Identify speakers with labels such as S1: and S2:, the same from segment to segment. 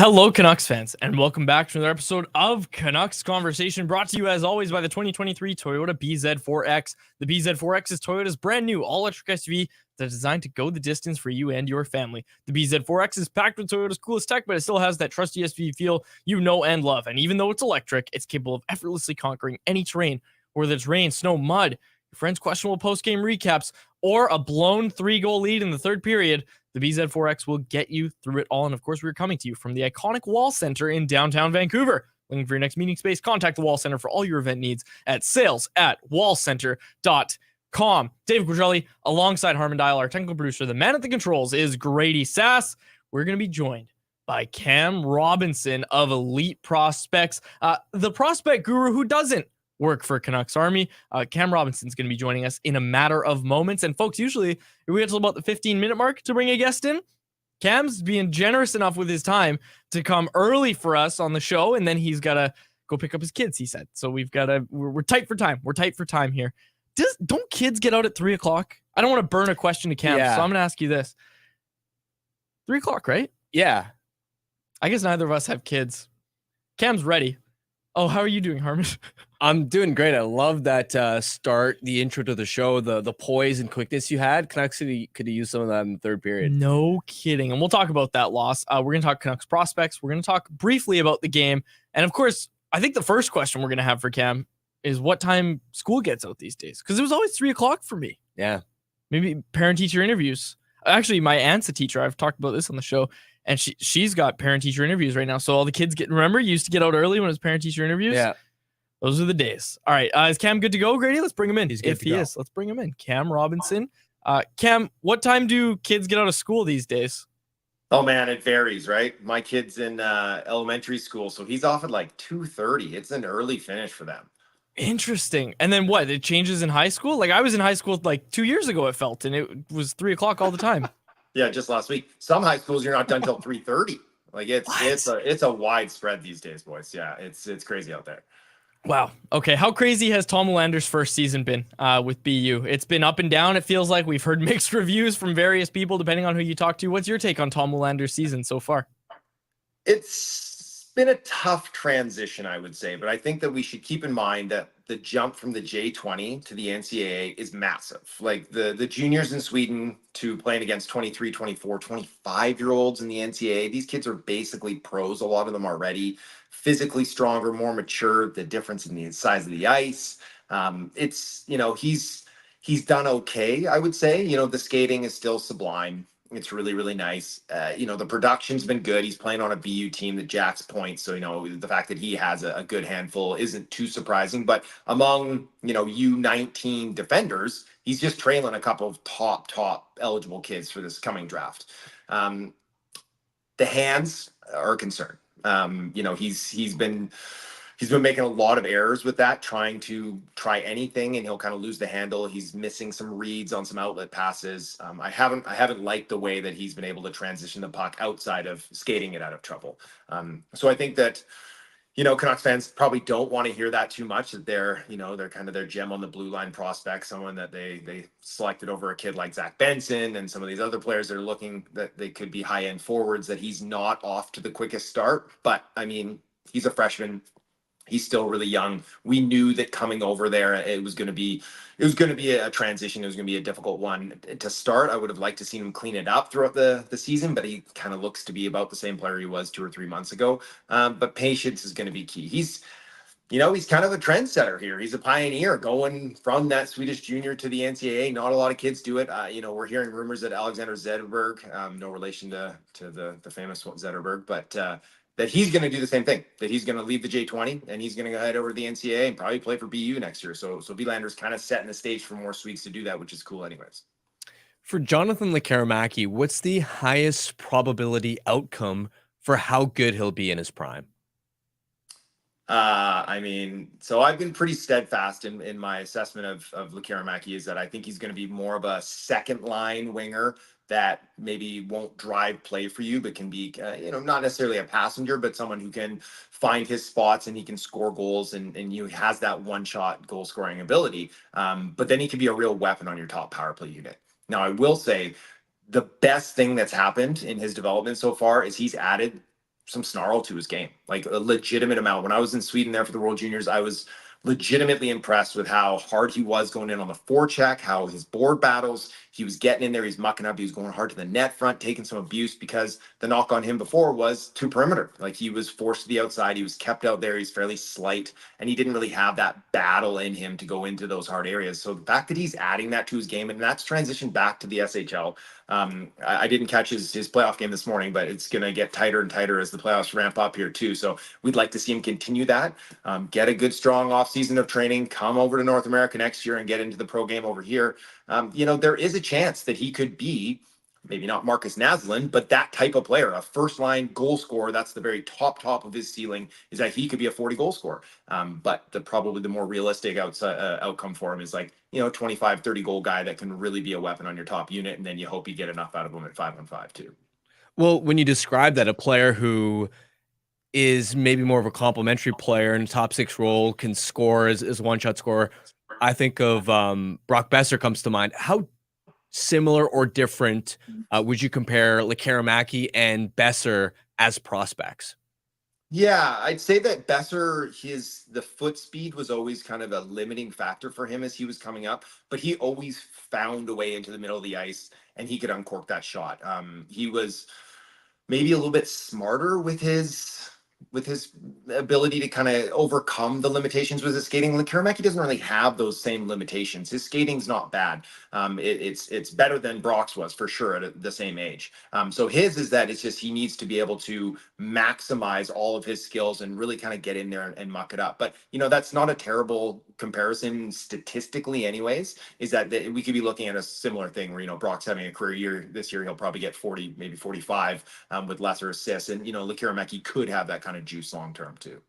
S1: Hello, Canucks fans, and welcome back to another episode of Canucks Conversation, brought to you as always by the 2023 Toyota BZ4X. The BZ4X is Toyota's brand new all-electric SUV that's designed to go the distance for you and your family. The BZ4X is packed with Toyota's coolest tech, but it still has that trusty SUV feel you know and love. And even though it's electric, it's capable of effortlessly conquering any terrain, whether it's rain, snow, mud, your friend's questionable post-game recaps, or a blown 3-goal lead in the third period. The BZ4X will get you through it all. And of course, we're coming to you from the iconic Wall Center in downtown Vancouver. Looking for your next meeting space? Contact the Wall Center for all your event needs at sales@wallcenter.com. Dave Quadrelli, alongside Harmon Dial, our technical producer, the man at the controls is Grady Sass. We're going to be joined by Cam Robinson of Elite Prospects, the prospect guru who doesn't work for Canucks Army. Cam Robinson's going to be joining us in a matter of moments. And folks, usually we get to about the 15-minute mark to bring a guest in. Cam's being generous enough with his time to come early for us on the show, and then he's got to go pick up his kids, he said. So we're tight for time. We're tight for time here. Don't kids get out at 3 o'clock? I don't want to burn a question to Cam, so I'm going to ask you this. 3 o'clock, right?
S2: Yeah.
S1: I guess neither of us have kids. Cam's ready. Oh, how are you doing, Harmon?
S2: I'm doing great. I love that start, the intro to the show, the poise and quickness you had. Canucks could have used some of that in the third period.
S1: No kidding. And we'll talk about that loss. We're going to talk Canucks prospects. We're going to talk briefly about the game. And of course, I think the first question we're going to have for Cam is what time school gets out these days. Because it was always 3 o'clock for me.
S2: Yeah.
S1: Maybe parent-teacher interviews. Actually, my aunt's a teacher. I've talked about this on the show. And she's got parent-teacher interviews right now. So all the kids remember, you used to get out early when it was parent-teacher interviews?
S2: Yeah.
S1: Those are the days. All right. Is Cam good to go, Grady? Let's bring him in.
S2: He's good to go.
S1: Is, let's bring him in. Cam Robinson. Cam, what time do kids get out of school these days?
S3: Oh, man, it varies, right? My kid's in elementary school, so he's off at like 2:30. It's an early finish for them.
S1: Interesting. And then what? It changes in high school? Like I was in high school like 2 years ago, it felt, and it was 3 o'clock all the time.
S3: Yeah, just last week. Some high schools you're not done till 3:30. Like it's a wide spread these days, boys. Yeah, it's crazy out there.
S1: Wow. Okay. How crazy has Tom Willander's first season been with BU? It's been up and down. It feels like we've heard mixed reviews from various people, depending on who you talk to. What's your take on Tom Willander's season so far?
S3: It's been a tough transition, I would say, but I think that we should keep in mind that the jump from the J20 to the NCAA is massive. Like the juniors in Sweden to playing against 23, 24, 25-year-olds in the NCAA, these kids are basically pros, a lot of them already, physically stronger, more mature, the difference in the size of the ice. It's, he's done okay, I would say. The skating is still sublime. It's really, really nice. The production's been good. He's playing on a BU team that jacks points. So, the fact that he has a good handful isn't too surprising. But among, U19 defenders, he's just trailing a couple of top eligible kids for this coming draft. The hands are a concern. He's been making a lot of errors with that, trying to try anything, and he'll kind of lose the handle. He's missing some reads on some outlet passes. I haven't liked the way that he's been able to transition the puck outside of skating it out of trouble. So I think that, Canucks fans probably don't want to hear that too much, that they're kind of their gem on the blue line prospect, someone that they selected over a kid like Zach Benson and some of these other players that are looking that they could be high-end forwards, that he's not off to the quickest start. But, he's a freshman. He's still really young. We knew that coming over there, it was going to be a transition. It was going to be a difficult one to start. I would have liked to see him clean it up throughout the season, but he kind of looks to be about the same player he was 2 or 3 months ago. But patience is going to be key. He's kind of a trendsetter here. He's a pioneer going from that Swedish junior to the NCAA. Not a lot of kids do it. We're hearing rumors that Alexander Zetterberg, no relation to the famous Zetterberg, but that he's going to do the same thing, that he's going to leave the J20 and he's going to go head over to the NCAA and probably play for BU next year. So Wilander's kind of setting the stage for more Swedes to do that, which is cool anyways.
S2: For Jonathan Lekkerimäki, what's the highest probability outcome for how good he'll be in his prime?
S3: So I've been pretty steadfast in my assessment of Lekkerimäki, is that I think he's going to be more of a second line winger that maybe won't drive play for you, but can be, not necessarily a passenger, but someone who can find his spots and he can score goals and has that one-shot goal-scoring ability. But then he can be a real weapon on your top power play unit. Now, I will say the best thing that's happened in his development so far is he's added some snarl to his game, like a legitimate amount. When I was in Sweden there for the World Juniors, I was legitimately impressed with how hard he was going in on the forecheck, how his board battles, he was getting in there, he's mucking up, he was going hard to the net front, taking some abuse, because the knock on him before was to perimeter. Like, he was forced to the outside, he was kept out there, he's fairly slight, and he didn't really have that battle in him to go into those hard areas. So the fact that he's adding that to his game, and that's transitioned back to the SHL. I didn't catch his playoff game this morning, but it's going to get tighter and tighter as the playoffs ramp up here too. So we'd like to see him continue that, get a good, strong off season of training, come over to North America next year and get into the pro game over here. There is a chance that he could be, maybe not Marcus Naslund, but that type of player, a first line goal scorer. That's the very top of his ceiling, is that he could be a 40 goal scorer. But probably the more realistic outcome for him is like, 25, 30 goal guy that can really be a weapon on your top unit. And then you hope you get enough out of him at 5-on-5 too.
S2: Well, when you describe that, a player who is maybe more of a complementary player in a top six role, can score as a one-shot scorer, I think of Brock Besser comes to mind. How similar or different would you compare Lekkerimaki and Besser as prospects?
S3: Yeah, I'd say that Besser, the foot speed was always kind of a limiting factor for him as he was coming up, but he always found a way into the middle of the ice and he could uncork that shot. He was maybe a little bit smarter with his ability to kind of overcome the limitations with his skating. Lekkerimaki doesn't really have those same limitations. His skating's not bad. It's better than Brock's was for sure at the same age. So his is that it's just he needs to be able to maximize all of his skills and really kind of get in there and muck it up. But that's not a terrible comparison statistically anyways, is that we could be looking at a similar thing where Brock's having a career year this year. He'll probably get 40, maybe 45 with lesser assists, and Lekkerimaki could have that kind of juice long term too.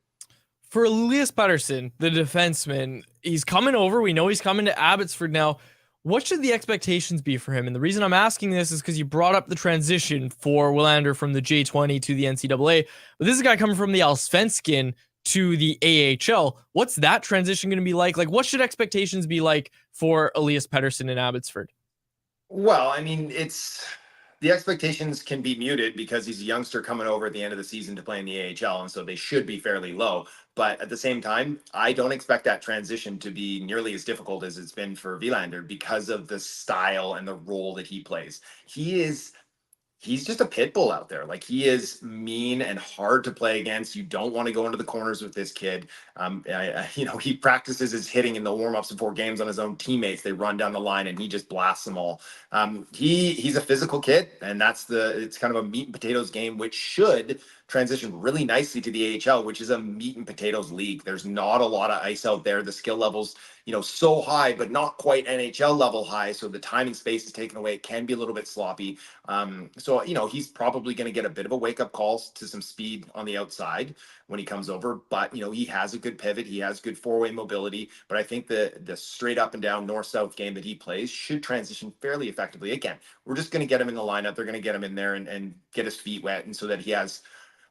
S1: For Elias Pettersson, the defenseman, he's coming over. We know he's coming to Abbotsford now. What should the expectations be for him? And the reason I'm asking this is because you brought up the transition for Willander from the J20 to the NCAA. But this is a guy coming from the Allsvenskan to the AHL. What's that transition going to be like? Like, what should expectations be like for Elias Pettersson in Abbotsford?
S3: Well, I mean, the expectations can be muted because he's a youngster coming over at the end of the season to play in the AHL, and so they should be fairly low. But at the same time, I don't expect that transition to be nearly as difficult as it's been for Willander because of the style and the role that he plays. He's just a pit bull out there. Like, he is mean and hard to play against. You don't want to go into the corners with this kid. He practices his hitting in the warm-ups before games on his own teammates. They run down the line and he just blasts them all. He's a physical kid, and it's kind of a meat and potatoes game, which should transition really nicely to the AHL, which is a meat and potatoes league. There's not a lot of ice out there. The skill levels, so high, but not quite NHL level high. So the timing space is taken away. It can be a little bit sloppy. So he's probably going to get a bit of a wake up call to some speed on the outside when he comes over. But he has a good pivot. He has good four-way mobility. But I think the straight up and down north-south game that he plays should transition fairly effectively. Again, we're just going to get him in the lineup. They're going to get him in there and get his feet wet, and so that he has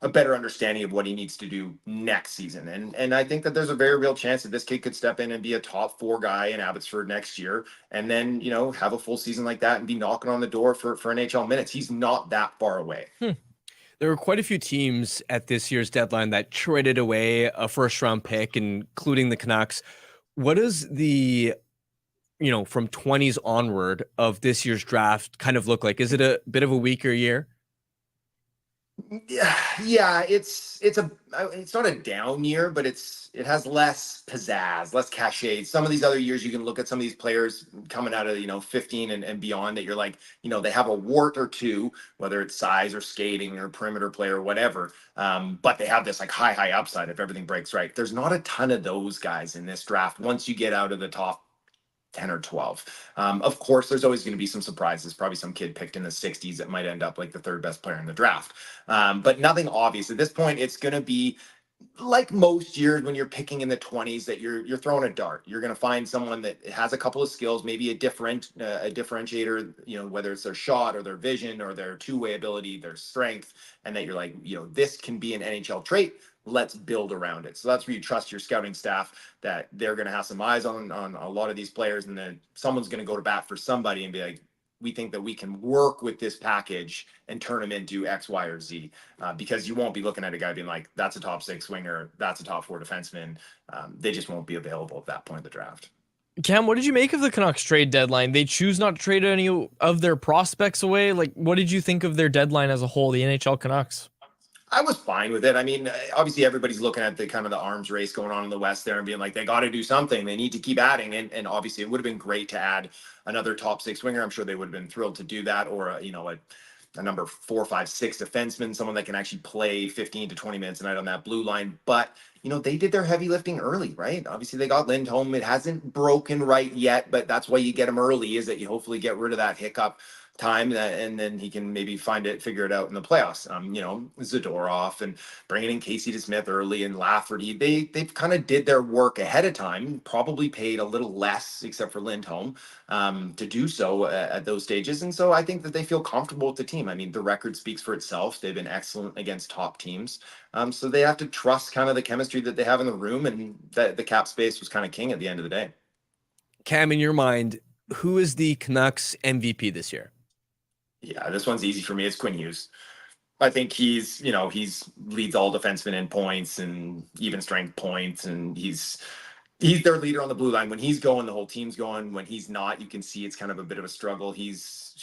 S3: a better understanding of what he needs to do next season. And I think that there's a very real chance that this kid could step in and be a top 4 guy in Abbotsford next year, and then, have a full season like that and be knocking on the door for NHL minutes. He's not that far away.
S2: There were quite a few teams at this year's deadline that traded away a first-round pick, including the Canucks. What does the, from 20s onward of this year's draft kind of look like? Is it a bit of a weaker year?
S3: Yeah, it's not a down year, but it has less pizzazz, less cachet. Some of these other years, you can look at some of these players coming out of 15 and beyond that you're like, they have a wart or two, whether it's size or skating or perimeter player or whatever, but they have this like high upside if everything breaks right. There's not a ton of those guys in this draft once you get out of the top 10 or 12. Of course, there's always going to be some surprises, probably some kid picked in the 60s that might end up like the 3rd best player in the draft. But nothing obvious. At this point, it's going to be like most years when you're picking in the 20s that you're throwing a dart. You're going to find someone that has a couple of skills, maybe a differentiator, whether it's their shot or their vision or their two-way ability, their strength, and that you're like, this can be an NHL trait. Let's build around it. So that's where you trust your scouting staff that they're going to have some eyes on a lot of these players, and then someone's going to go to bat for somebody and be like, we think that we can work with this package and turn him into X, Y, or Z. Because you won't be looking at a guy being like, that's a top 6 winger, that's a top 4 defenseman. They just won't be available at that point of the draft.
S1: Cam, what did you make of the Canucks trade deadline? They choose not to trade any of their prospects away. Like, what did you think of their deadline as a whole, the NHL Canucks?
S3: I was fine with it. I mean, obviously everybody's looking at the kind of the arms race going on in the West there and being like, they got to do something. They need to keep adding. And obviously it would have been great to add another top 6 winger. I'm sure they would have been thrilled to do that, or, a number 4, 5, 6 defenseman, someone that can actually play 15 to 20 minutes a night on that blue line. But, they did their heavy lifting early, right? Obviously they got Lindholm. It hasn't broken right yet, but that's why you get him early, is that you hopefully get rid of that hiccup time, and then he can maybe figure it out in the playoffs. Zadorov and bringing in Casey DeSmith early and Lafferty, they've kind of did their work ahead of time, probably paid a little less except for Lindholm to do so at those stages. And so I think that they feel comfortable with the team. I mean, the record speaks for itself. They've been excellent against top teams. So they have to trust kind of the chemistry that they have in the room, and that the cap space was kind of king at the end of the day.
S2: Cam, in your mind, who is the Canucks MVP this year?
S3: Yeah, this one's easy for me. It's Quinn Hughes. I think he's leads all defensemen in points and even strength points, and he's their leader on the blue line. When he's going, the whole team's going. When he's not, you can see it's kind of a bit of a struggle.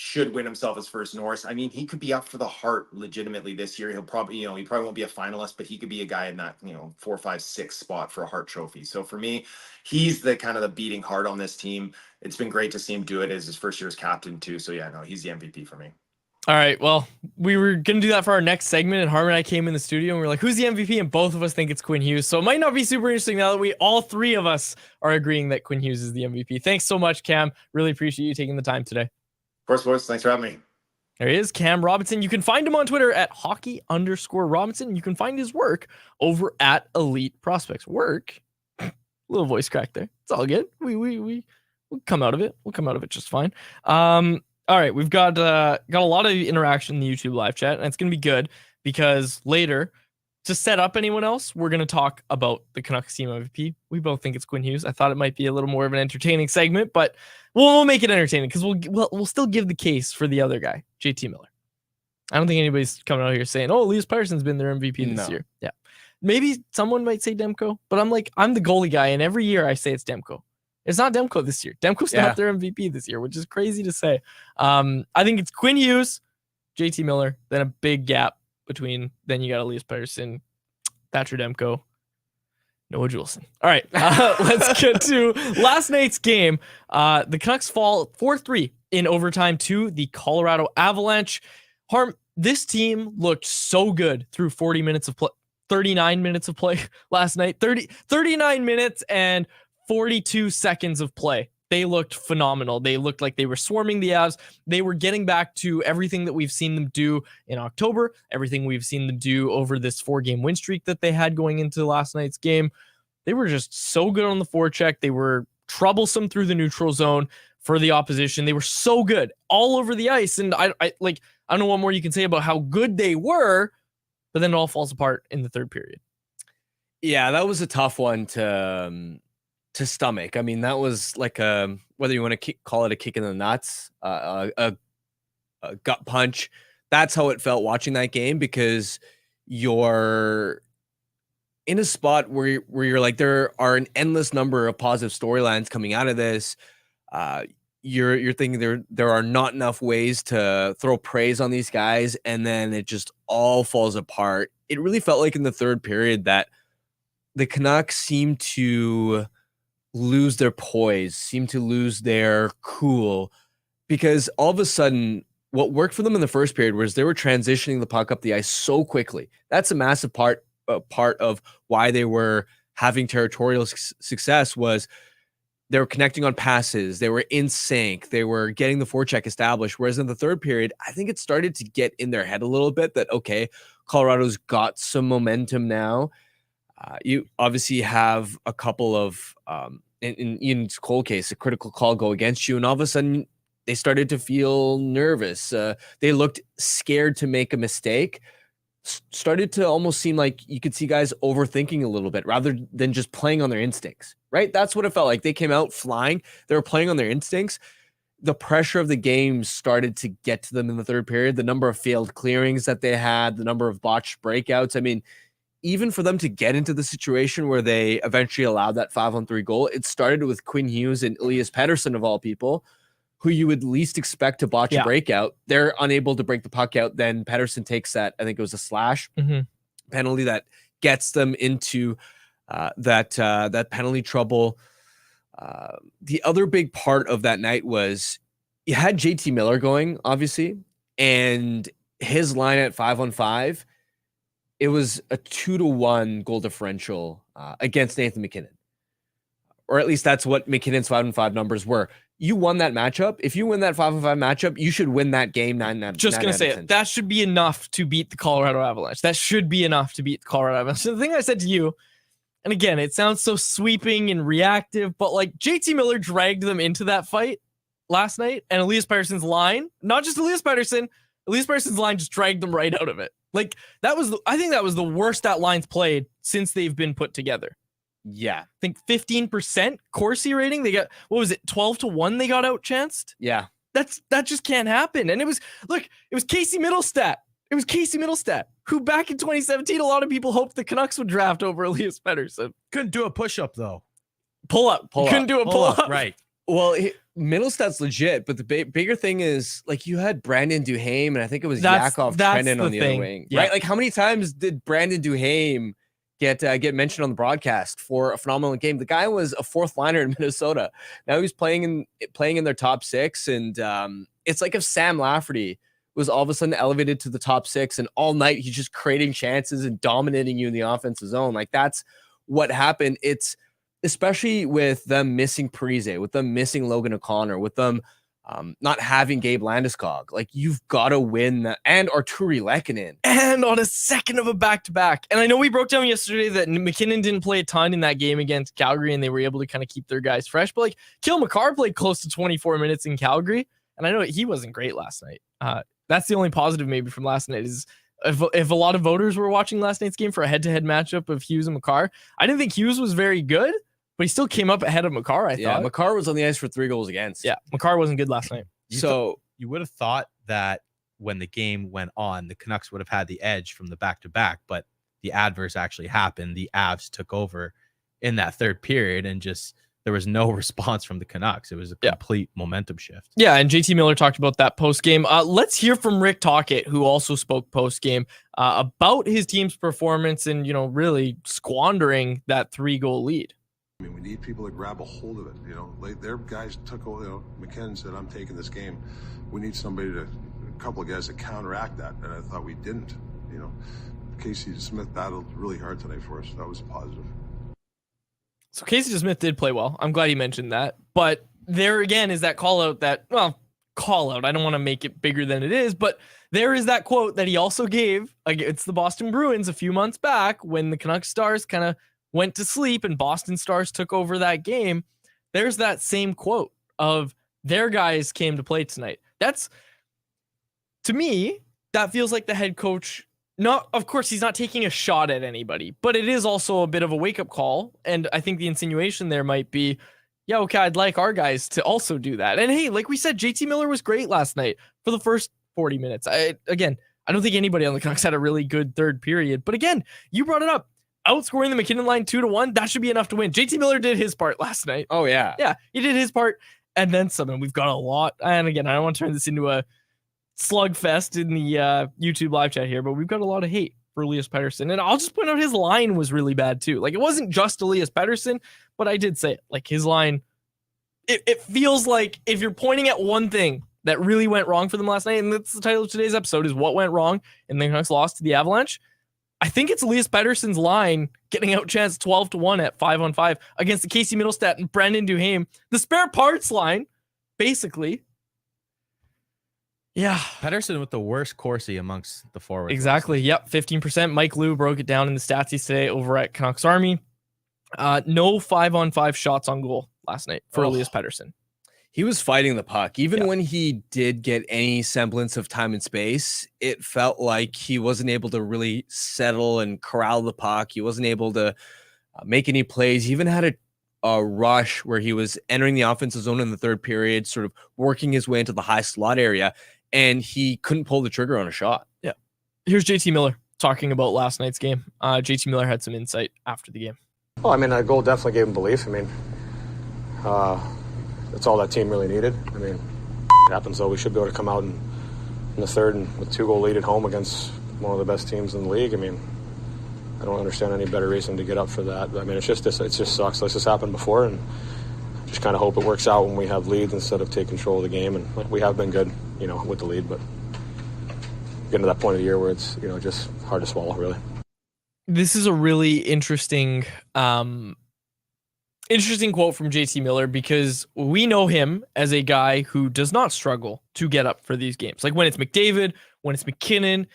S3: Should win himself his first Norris. I mean, he could be up for the Hart legitimately this year. He'll probably, he probably won't be a finalist, but he could be a guy in that, 4, 5, 6 spot for a Hart Trophy. So for me, he's the kind of the beating heart on this team. It's been great to see him do it as his first year as captain too. So yeah, no, he's the MVP for me.
S1: All right. Well, we were going to do that for our next segment, and Harmon and I came in the studio and we were like, who's the MVP? And both of us think it's Quinn Hughes. So it might not be super interesting now that all 3 of us are agreeing that Quinn Hughes is the MVP. Thanks so much, Cam. Really appreciate you taking the time today.
S3: Of course, boys. Thanks for having me.
S1: There he is, Cam Robinson. You can find him on Twitter at hockey_Robinson. You can find his work over at Elite Prospects. Work. Little voice crack there. It's all good. We'll come out of it. We'll come out of it just fine. All right, we've got a lot of interaction in the YouTube live chat, and it's going to be good because later, to set up anyone else, we're going to talk about the Canucks team MVP. We both think it's Quinn Hughes. I thought it might be a little more of an entertaining segment, but we'll make it entertaining because we'll still give the case for the other guy, JT Miller. I don't think anybody's coming out here saying, "Oh, Elias Pettersson's been their MVP this year." Yeah, maybe someone might say Demko, but I'm the goalie guy, and every year I say it's Demko. It's not Demko this year. Demko's not their MVP this year, which is crazy to say. I think it's Quinn Hughes, JT Miller, then a big gap between. Then you got Elias Pettersson, Thatcher Demko, Noah Juleson. All right, let's get to last night's game. The Canucks fall 4-3 in overtime to the Colorado Avalanche. This team looked so good through 40 minutes of play, 39 minutes of play last night. 39 minutes and 42 seconds of play. They looked phenomenal. They looked like they were swarming the Avs. They were getting back to everything that we've seen them do in October, everything we've seen them do over this 4-game win streak that they had going into last night's game. They were just so good on the forecheck. They were troublesome through the neutral zone for the opposition. They were so good all over the ice. And I don't know what more you can say about how good they were, but then it all falls apart in the third period.
S2: Yeah, that was a tough one to stomach. I mean, that was like whether you want to call it a kick in the nuts, a gut punch. That's how it felt watching that game, because you're in a spot where you're like, there are an endless number of positive storylines coming out of this. You're thinking there are not enough ways to throw praise on these guys, and then it just all falls apart. It really felt like in the third period that the Canucks seemed to lose their poise, seem to lose their cool, because all of a sudden what worked for them in the first period was they were transitioning the puck up the ice so quickly. That's a massive part of why they were having territorial success, was they were connecting on passes, they were in sync, they were getting the forecheck established. Whereas in the third period, I think it started to get in their head a little bit that, okay, Colorado's got some momentum now. You obviously have a couple of, in Ian's Cole case, a critical call go against you, and all of a sudden they started to feel nervous. They looked scared to make a mistake. Started to almost seem like you could see guys overthinking a little bit rather than just playing on their instincts, right? That's what it felt like. They came out flying. They were playing on their instincts. the pressure of the game started to get to them in the third period. The number of failed clearings that they had, the number of botched breakouts. I mean, even for them to get into the situation where they eventually allowed that 5-on-3 goal, it started with Quinn Hughes and Elias Pettersson, of all people, who you would least expect to botch a breakout. They're unable to break the puck out. Then Pettersson takes that, I think it was a slash penalty that gets them into that penalty trouble. The other big part of that night was you had JT Miller going, obviously, and his line at 5-on-5, it was a 2-to-1 goal differential against Nathan MacKinnon. Or at least that's what McKinnon's 5-on-5 numbers were. You won that matchup. If you win that 5-on-5 matchup, you should win that game 9-9.
S1: Just going to say it. That should be enough to beat the Colorado Avalanche. That should be enough to beat the Colorado Avalanche. So the thing I said to you, and again, it sounds so sweeping and reactive, but like JT Miller dragged them into that fight last night, and Elias Pettersson's line, not just Elias Pettersson's line just dragged them right out of it. Like I think that was the worst that line's played since they've been put together.
S2: Yeah.
S1: I think 15% Corsi rating. They got, what was it, 12-1 they got outchanced?
S2: Yeah.
S1: That just can't happen. And it was Casey Middlestat. It was Casey Middlestat, who back in 2017, a lot of people hoped the Canucks would draft over Elias Pettersson.
S4: Couldn't do a push-up, though.
S1: Pull-up. Couldn't do a pull-up.
S4: Right.
S2: Well, Middlestat's legit, but the bigger thing is, like, you had Brandon Duhaime, and I think it was Yakov Trenin on the other wing. Yeah. Right? Like, how many times did Brandon Duhaime get mentioned on the broadcast for a phenomenal game? The guy was a fourth liner in Minnesota. Now he's playing in their top six, and it's like if Sam Lafferty was all of a sudden elevated to the top six, and all night he's just creating chances and dominating you in the offensive zone. Like, that's what happened. It's especially with them missing Parise, with them missing Logan O'Connor, with them not having Gabe Landeskog. Like, you've got to win that, and Arturi Lehkonen.
S1: And on a second of a back-to-back. And I know we broke down yesterday that McKinnon didn't play a ton in that game against Calgary, and they were able to kind of keep their guys fresh. But like, Cale Makar played close to 24 minutes in Calgary, and I know he wasn't great last night. That's the only positive maybe from last night is if a lot of voters were watching last night's game for a head-to-head matchup of Hughes and Makar, I didn't think Hughes was very good, but he still came up ahead of Makar, I thought.
S2: Yeah, Makar was on the ice for 3 goals against.
S1: Yeah, Makar wasn't good last night.
S4: You would have thought that when the game went on, the Canucks would have had the edge from the back-to-back, but the adverse actually happened. The Avs took over in that third period, and just there was no response from the Canucks. It was a complete momentum shift.
S1: Yeah, and JT Miller talked about that post-game. Let's hear from Rick Tocchet, who also spoke post-game about his team's performance and, really squandering that 3-goal lead.
S5: I mean, we need people to grab a hold of it. Like their guys took over. McKinnon said, "I'm taking this game." We need a couple of guys to counteract that, and I thought we didn't. Casey Smith battled really hard tonight for us. That was positive.
S1: So Casey Smith did play well. I'm glad you mentioned that. But there again is that call out. I don't want to make it bigger than it is, but there is that quote that he also gave against the Boston Bruins a few months back when the Canucks Stars kind of went to sleep and Boston Stars took over that game. There's that same quote of their guys came to play tonight. That's, to me, that feels like the head coach. Of course, he's not taking a shot at anybody, but it is also a bit of a wake-up call. And I think the insinuation there might be, yeah, okay, I'd like our guys to also do that. And hey, like we said, JT Miller was great last night for the first 40 minutes. I don't think anybody on the Canucks had a really good third period. But again, you brought it up. Outscoring the McKinnon line 2-1, that should be enough to win. JT Miller did his part last night.
S2: Oh, yeah.
S1: Yeah, he did his part. And then some. And we've got a lot. And again, I don't want to turn this into a slugfest in the YouTube live chat here, but we've got a lot of hate for Elias Pettersson. And I'll just point out his line was really bad too. Like, it wasn't just Elias Pettersson, but I did say it. Like, his line, it feels like if you're pointing at one thing that really went wrong for them last night, and that's the title of today's episode, is what went wrong, and the Canucks lost to the Avalanche. I think it's Elias Pettersson's line getting outchanced 12-1 at 5-on-5 against the Casey Middlestat and Brandon Duhaime. The spare parts line, basically. Yeah.
S4: Pettersson with the worst Corsi amongst the forwards.
S1: Exactly. Yep. 15%. Mike Liu broke it down in the statsies today over at Canucks Army. No 5-on-5 shots on goal last night for Elias Pettersson.
S2: He was fighting the puck. Even when he did get any semblance of time and space, it felt like he wasn't able to really settle and corral the puck. He wasn't able to make any plays. He even had a rush where he was entering the offensive zone in the third period, sort of working his way into the high slot area, and he couldn't pull the trigger on a shot.
S1: Yeah. Here's JT Miller talking about last night's game. JT Miller had some insight after the game.
S6: Well, I mean, that goal definitely gave him belief. I mean, that's all that team really needed. I mean, it happens though. We should be able to come out in the third and with 2-goal lead at home against one of the best teams in the league. I mean, I don't understand any better reason to get up for that. I mean, it just sucks. This has happened before, and just kind of hope it works out when we have leads instead of take control of the game. And we have been good, with the lead, but getting to that point of the year where it's, just hard to swallow, really.
S1: This is a really interesting quote from JT Miller, because we know him as a guy who does not struggle to get up for these games. Like when it's McDavid, when it's McKinnon,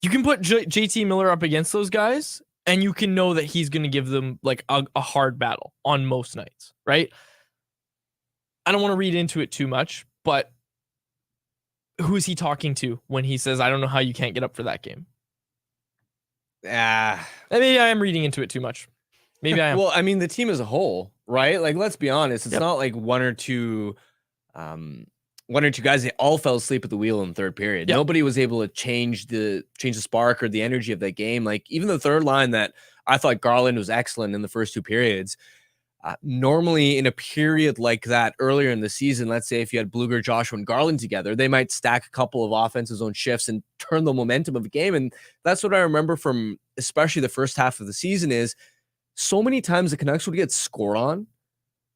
S1: you can put JT Miller up against those guys and you can know that he's going to give them like a hard battle on most nights, right? I don't want to read into it too much, but who is he talking to when he says, I don't know how you can't get up for that game? Maybe I am reading into it too much. Maybe I am.
S2: Well, I mean, the team as a whole, right? Like, let's be honest. It's not like one or two guys, they all fell asleep at the wheel in the third period.
S1: Yep.
S2: Nobody was able to change the spark or the energy of that game. Like even the third line that I thought Garland was excellent in the first two periods. Normally in a period like that earlier in the season, let's say if you had Bluger, Joshua, and Garland together, they might stack a couple of offensive zone shifts and turn the momentum of the game. And that's what I remember from especially the first half of the season is so many times the Canucks would get scored on,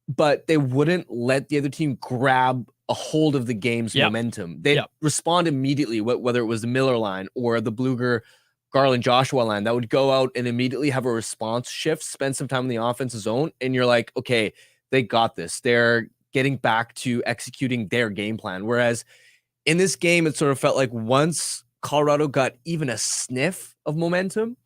S2: but they wouldn't let the other team grab a hold of the game's momentum. They'd respond immediately, whether it was the Miller line or the Bluger, Garland, Joshua line that would go out and immediately have a response shift, spend some time in the offensive zone. And you're like, okay, they got this. They're getting back to executing their game plan. Whereas in this game, it sort of felt like once Colorado got even a sniff of momentum,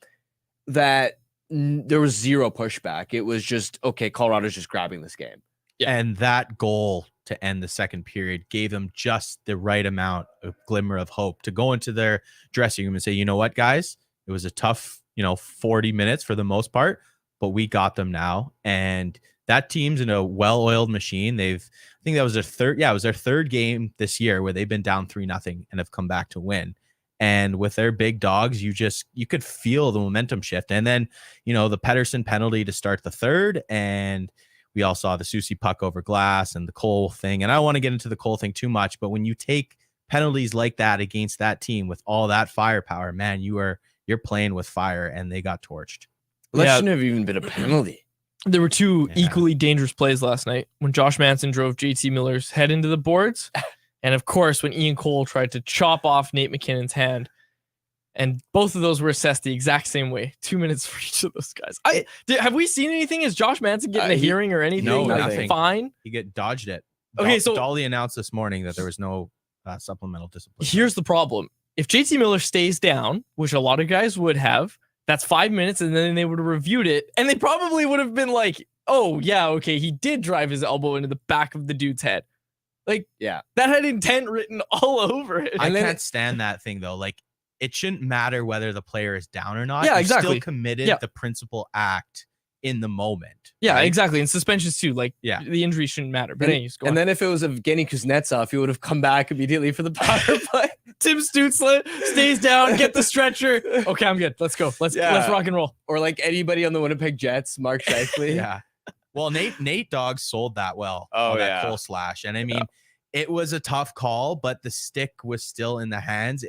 S2: that there was zero pushback. It was just, okay, Colorado's just grabbing this game.
S4: Yeah. And that goal to end the second period gave them just the right amount of glimmer of hope to go into their dressing room and say, you know what, guys, it was a tough, 40 minutes for the most part, but we got them now. And that team's in a well-oiled machine. I think that was their third. Yeah, it was their third game this year where they've been down 3-0 and have come back to win. And with their big dogs, you could feel the momentum shift. And then, the Pettersson penalty to start the third, and we all saw the Susie puck over glass and the Cole thing. And I don't want to get into the Cole thing too much, but when you take penalties like that against that team with all that firepower, man, you're playing with fire, and they got torched.
S2: That shouldn't have even been a penalty.
S1: There were two equally dangerous plays last night when Josh Manson drove JT Miller's head into the boards. And of course, when Ian Cole tried to chop off Nate McKinnon's hand. And both of those were assessed the exact same way. 2 minutes for each of those guys. Have we seen anything? Is Josh Manson getting a hearing or anything?
S4: No, nothing.
S1: Fine.
S4: He dodged it.
S1: Okay, so
S4: Dolly announced this morning that there was no supplemental discipline.
S1: Here's the problem. If JT Miller stays down, which a lot of guys would have, that's 5 minutes, and then they would have reviewed it, and they probably would have been like, oh, yeah, okay, he did drive his elbow into the back of the dude's head. Like, yeah, that had intent written all over it.
S4: I can't stand that thing, though. Like, it shouldn't matter whether the player is down or not.
S1: Yeah,
S4: You've
S1: exactly.
S4: Still committed the principal act in the moment.
S1: Yeah,
S4: right?
S1: Exactly. And suspensions too. Like, the injury shouldn't matter. But anyways, go on.
S2: Then if it was Evgeny Kuznetsov, he would have come back immediately for the power play.
S1: Tim Stützle stays down, get the stretcher. Okay, I'm good. Let's go. Let's rock and roll.
S2: Or like anybody on the Winnipeg Jets, Mark Scheifele.
S4: Yeah. Well, Nate Dogg sold that well on that Cole slash. And I mean, it was a tough call, but the stick was still in the hands.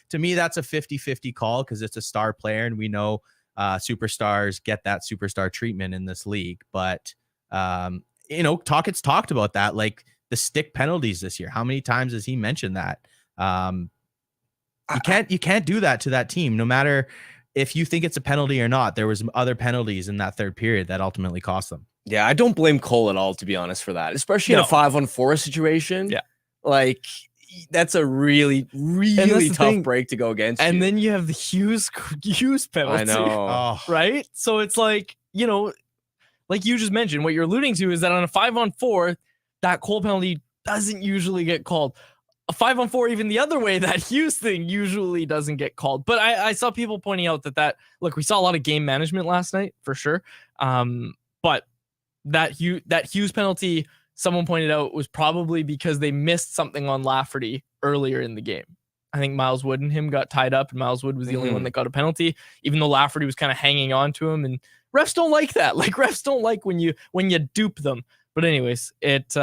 S4: To me, that's a 50-50 call because it's a star player, and we know superstars get that superstar treatment in this league. But, Tocchet's talked about that, like the stick penalties this year. How many times has he mentioned that? You can't do that to that team, no matter if you think it's a penalty or not. There was other penalties in that third period that ultimately cost them.
S2: Yeah, I don't blame Cole at all, to be honest, for that, especially in a 5-on-4 situation.
S1: Yeah.
S2: Like, that's a really, really tough break to go against.
S1: And then you have the Hughes penalty.
S2: I know.
S1: Right? So it's like, like you just mentioned, what you're alluding to is that on a 5-on-4, that Cole penalty doesn't usually get called. A 5-on-4, even the other way, that Hughes thing usually doesn't get called. But I saw people pointing out that look, we saw a lot of game management last night for sure. But that Hughes penalty, someone pointed out, was probably because they missed something on Lafferty earlier in the game. I think Miles Wood and him got tied up, and Miles Wood was the only one that got a penalty, even though Lafferty was kind of hanging on to him. And refs don't like that. Like, refs don't like when you dupe them. But anyways, it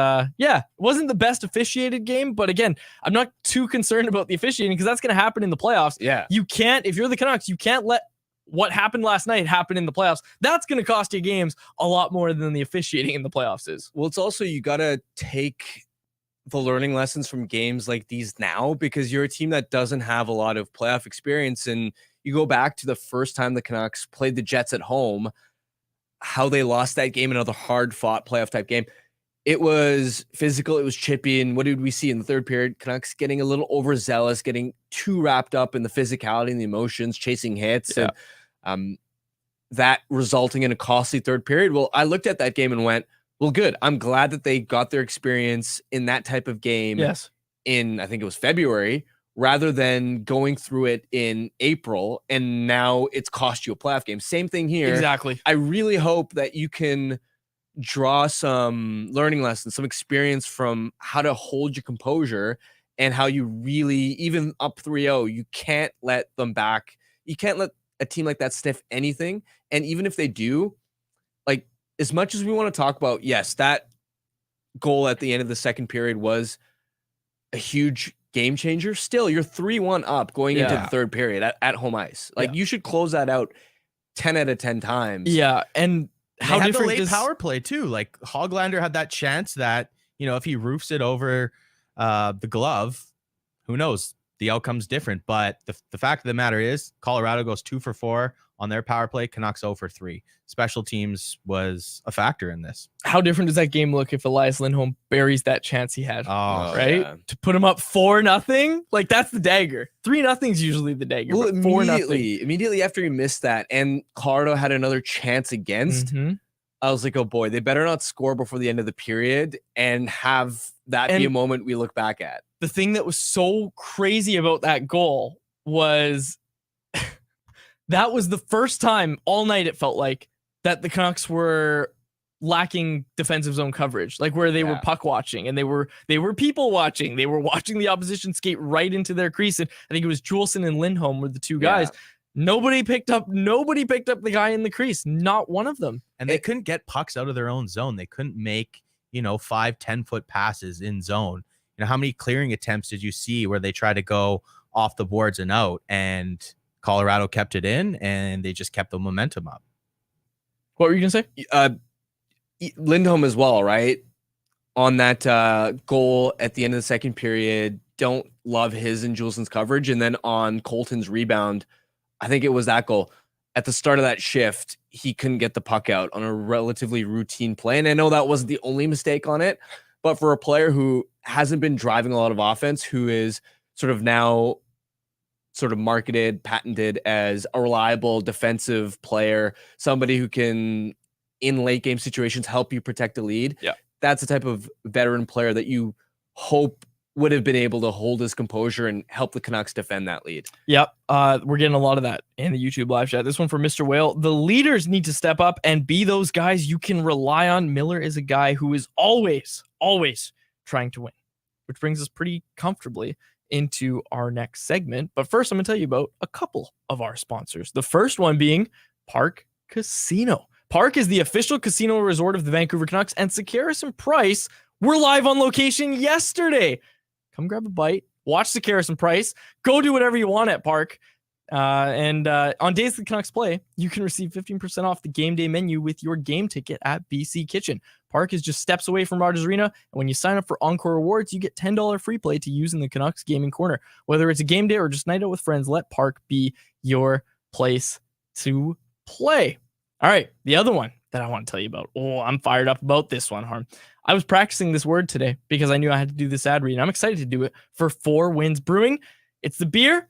S1: wasn't the best officiated game. But again, I'm not too concerned about the officiating because that's going to happen in the playoffs.
S2: Yeah.
S1: You can't, if you're the Canucks, you can't let what happened last night happen in the playoffs. That's going to cost you games a lot more than the officiating in the playoffs is.
S2: Well, it's also, you got to take the learning lessons from games like these now, because you're a team that doesn't have a lot of playoff experience. And you go back to the first time the Canucks played the Jets at home, how they lost that game, another hard fought playoff type game. It was physical. It was chippy. And what did we see in the third period? Canucks getting a little overzealous, getting too wrapped up in the physicality and the emotions, chasing hits, and that resulting in a costly third period. Well, I looked at that game and went, well, good. I'm glad that they got their experience in that type of game in, I think it was February, rather than going through it in April. And now it's cost you a playoff game. Same thing here.
S1: Exactly.
S2: I really hope that you can draw some learning lessons, some experience from how to hold your composure and how you really, even up 3-0, you can't let them back. You can't let a team like that sniff anything. And even if they do, like, as much as we want to talk about, yes, that goal at the end of the second period was a huge game changer. Still, you're 3-1 up going into the third period at home ice. Like, you should close that out 10 out of 10 times.
S1: Yeah, and how
S4: had
S1: different
S4: the late
S1: does
S4: power play too? Like, Hoglander had that chance that, you know, if he roofs it over the glove, who knows? The outcome's different. But the fact of the matter is, Colorado goes 2 for 4 on their power play. Canucks 0 for 3. Special teams was a factor in this.
S1: How different does that game look if Elias Lindholm buries that chance he had? Right?
S2: Yeah.
S1: To put him up 4-0, like, that's the dagger. 3-0 is usually the dagger.
S2: Well,
S1: But 4-0.
S2: immediately after he missed that, and Colorado had another chance against, I was like, oh boy, they better not score before the end of the period and have that be a moment we look back at.
S1: The thing that was so crazy about that goal was that was the first time all night, it felt like, that the Canucks were lacking defensive zone coverage, like where they were puck watching and they were people watching. They were watching the opposition skate right into their crease. And I think it was Juleson and Lindholm were the two guys. Nobody picked up the guy in the crease. Not one of them.
S4: And they couldn't get pucks out of their own zone. They couldn't make, 5-10 foot passes in zone. How many clearing attempts did you see where they tried to go off the boards and out, and Colorado kept it in and they just kept the momentum up?
S1: What were you going to say?
S2: Lindholm as well, right? On that goal at the end of the second period, don't love his and Juleson's coverage. And then on Colton's rebound, I think it was that goal. At the start of that shift, he couldn't get the puck out on a relatively routine play. And I know that wasn't the only mistake on it, but for a player who hasn't been driving a lot of offense, who is sort of now sort of marketed, patented as a reliable defensive player, somebody who can, in late game situations, help you protect the lead.
S1: Yeah.
S2: That's the type of veteran player that you hope would have been able to hold his composure and help the Canucks defend that lead.
S1: Yep. We're getting a lot of that in the YouTube live chat. This one from Mr. Whale. The leaders need to step up and be those guys you can rely on. Miller is a guy who is always trying to win, which brings us pretty comfortably into our next segment. But first, I'm going to tell you about a couple of our sponsors. The first one being Park Casino. Park is the official casino resort of the Vancouver Canucks, and Sakaris and Price were live on location yesterday. Come grab a bite, watch Sakaris and Price, go do whatever you want at Park. And on days the Canucks play, you can receive 15% off the game day menu with your game ticket at BC Kitchen. Park is just steps away from Rogers Arena, and when you sign up for Encore Rewards, you get $10 free play to use in the Canucks Gaming Corner. Whether it's a game day or just night out with friends, let Park be your place to play. All right, the other one that I want to tell you about. Oh, I'm fired up about this one, Harm. I was practicing this word today because I knew I had to do this ad read, and I'm excited to do it for 4 Winds Brewing. It's the beer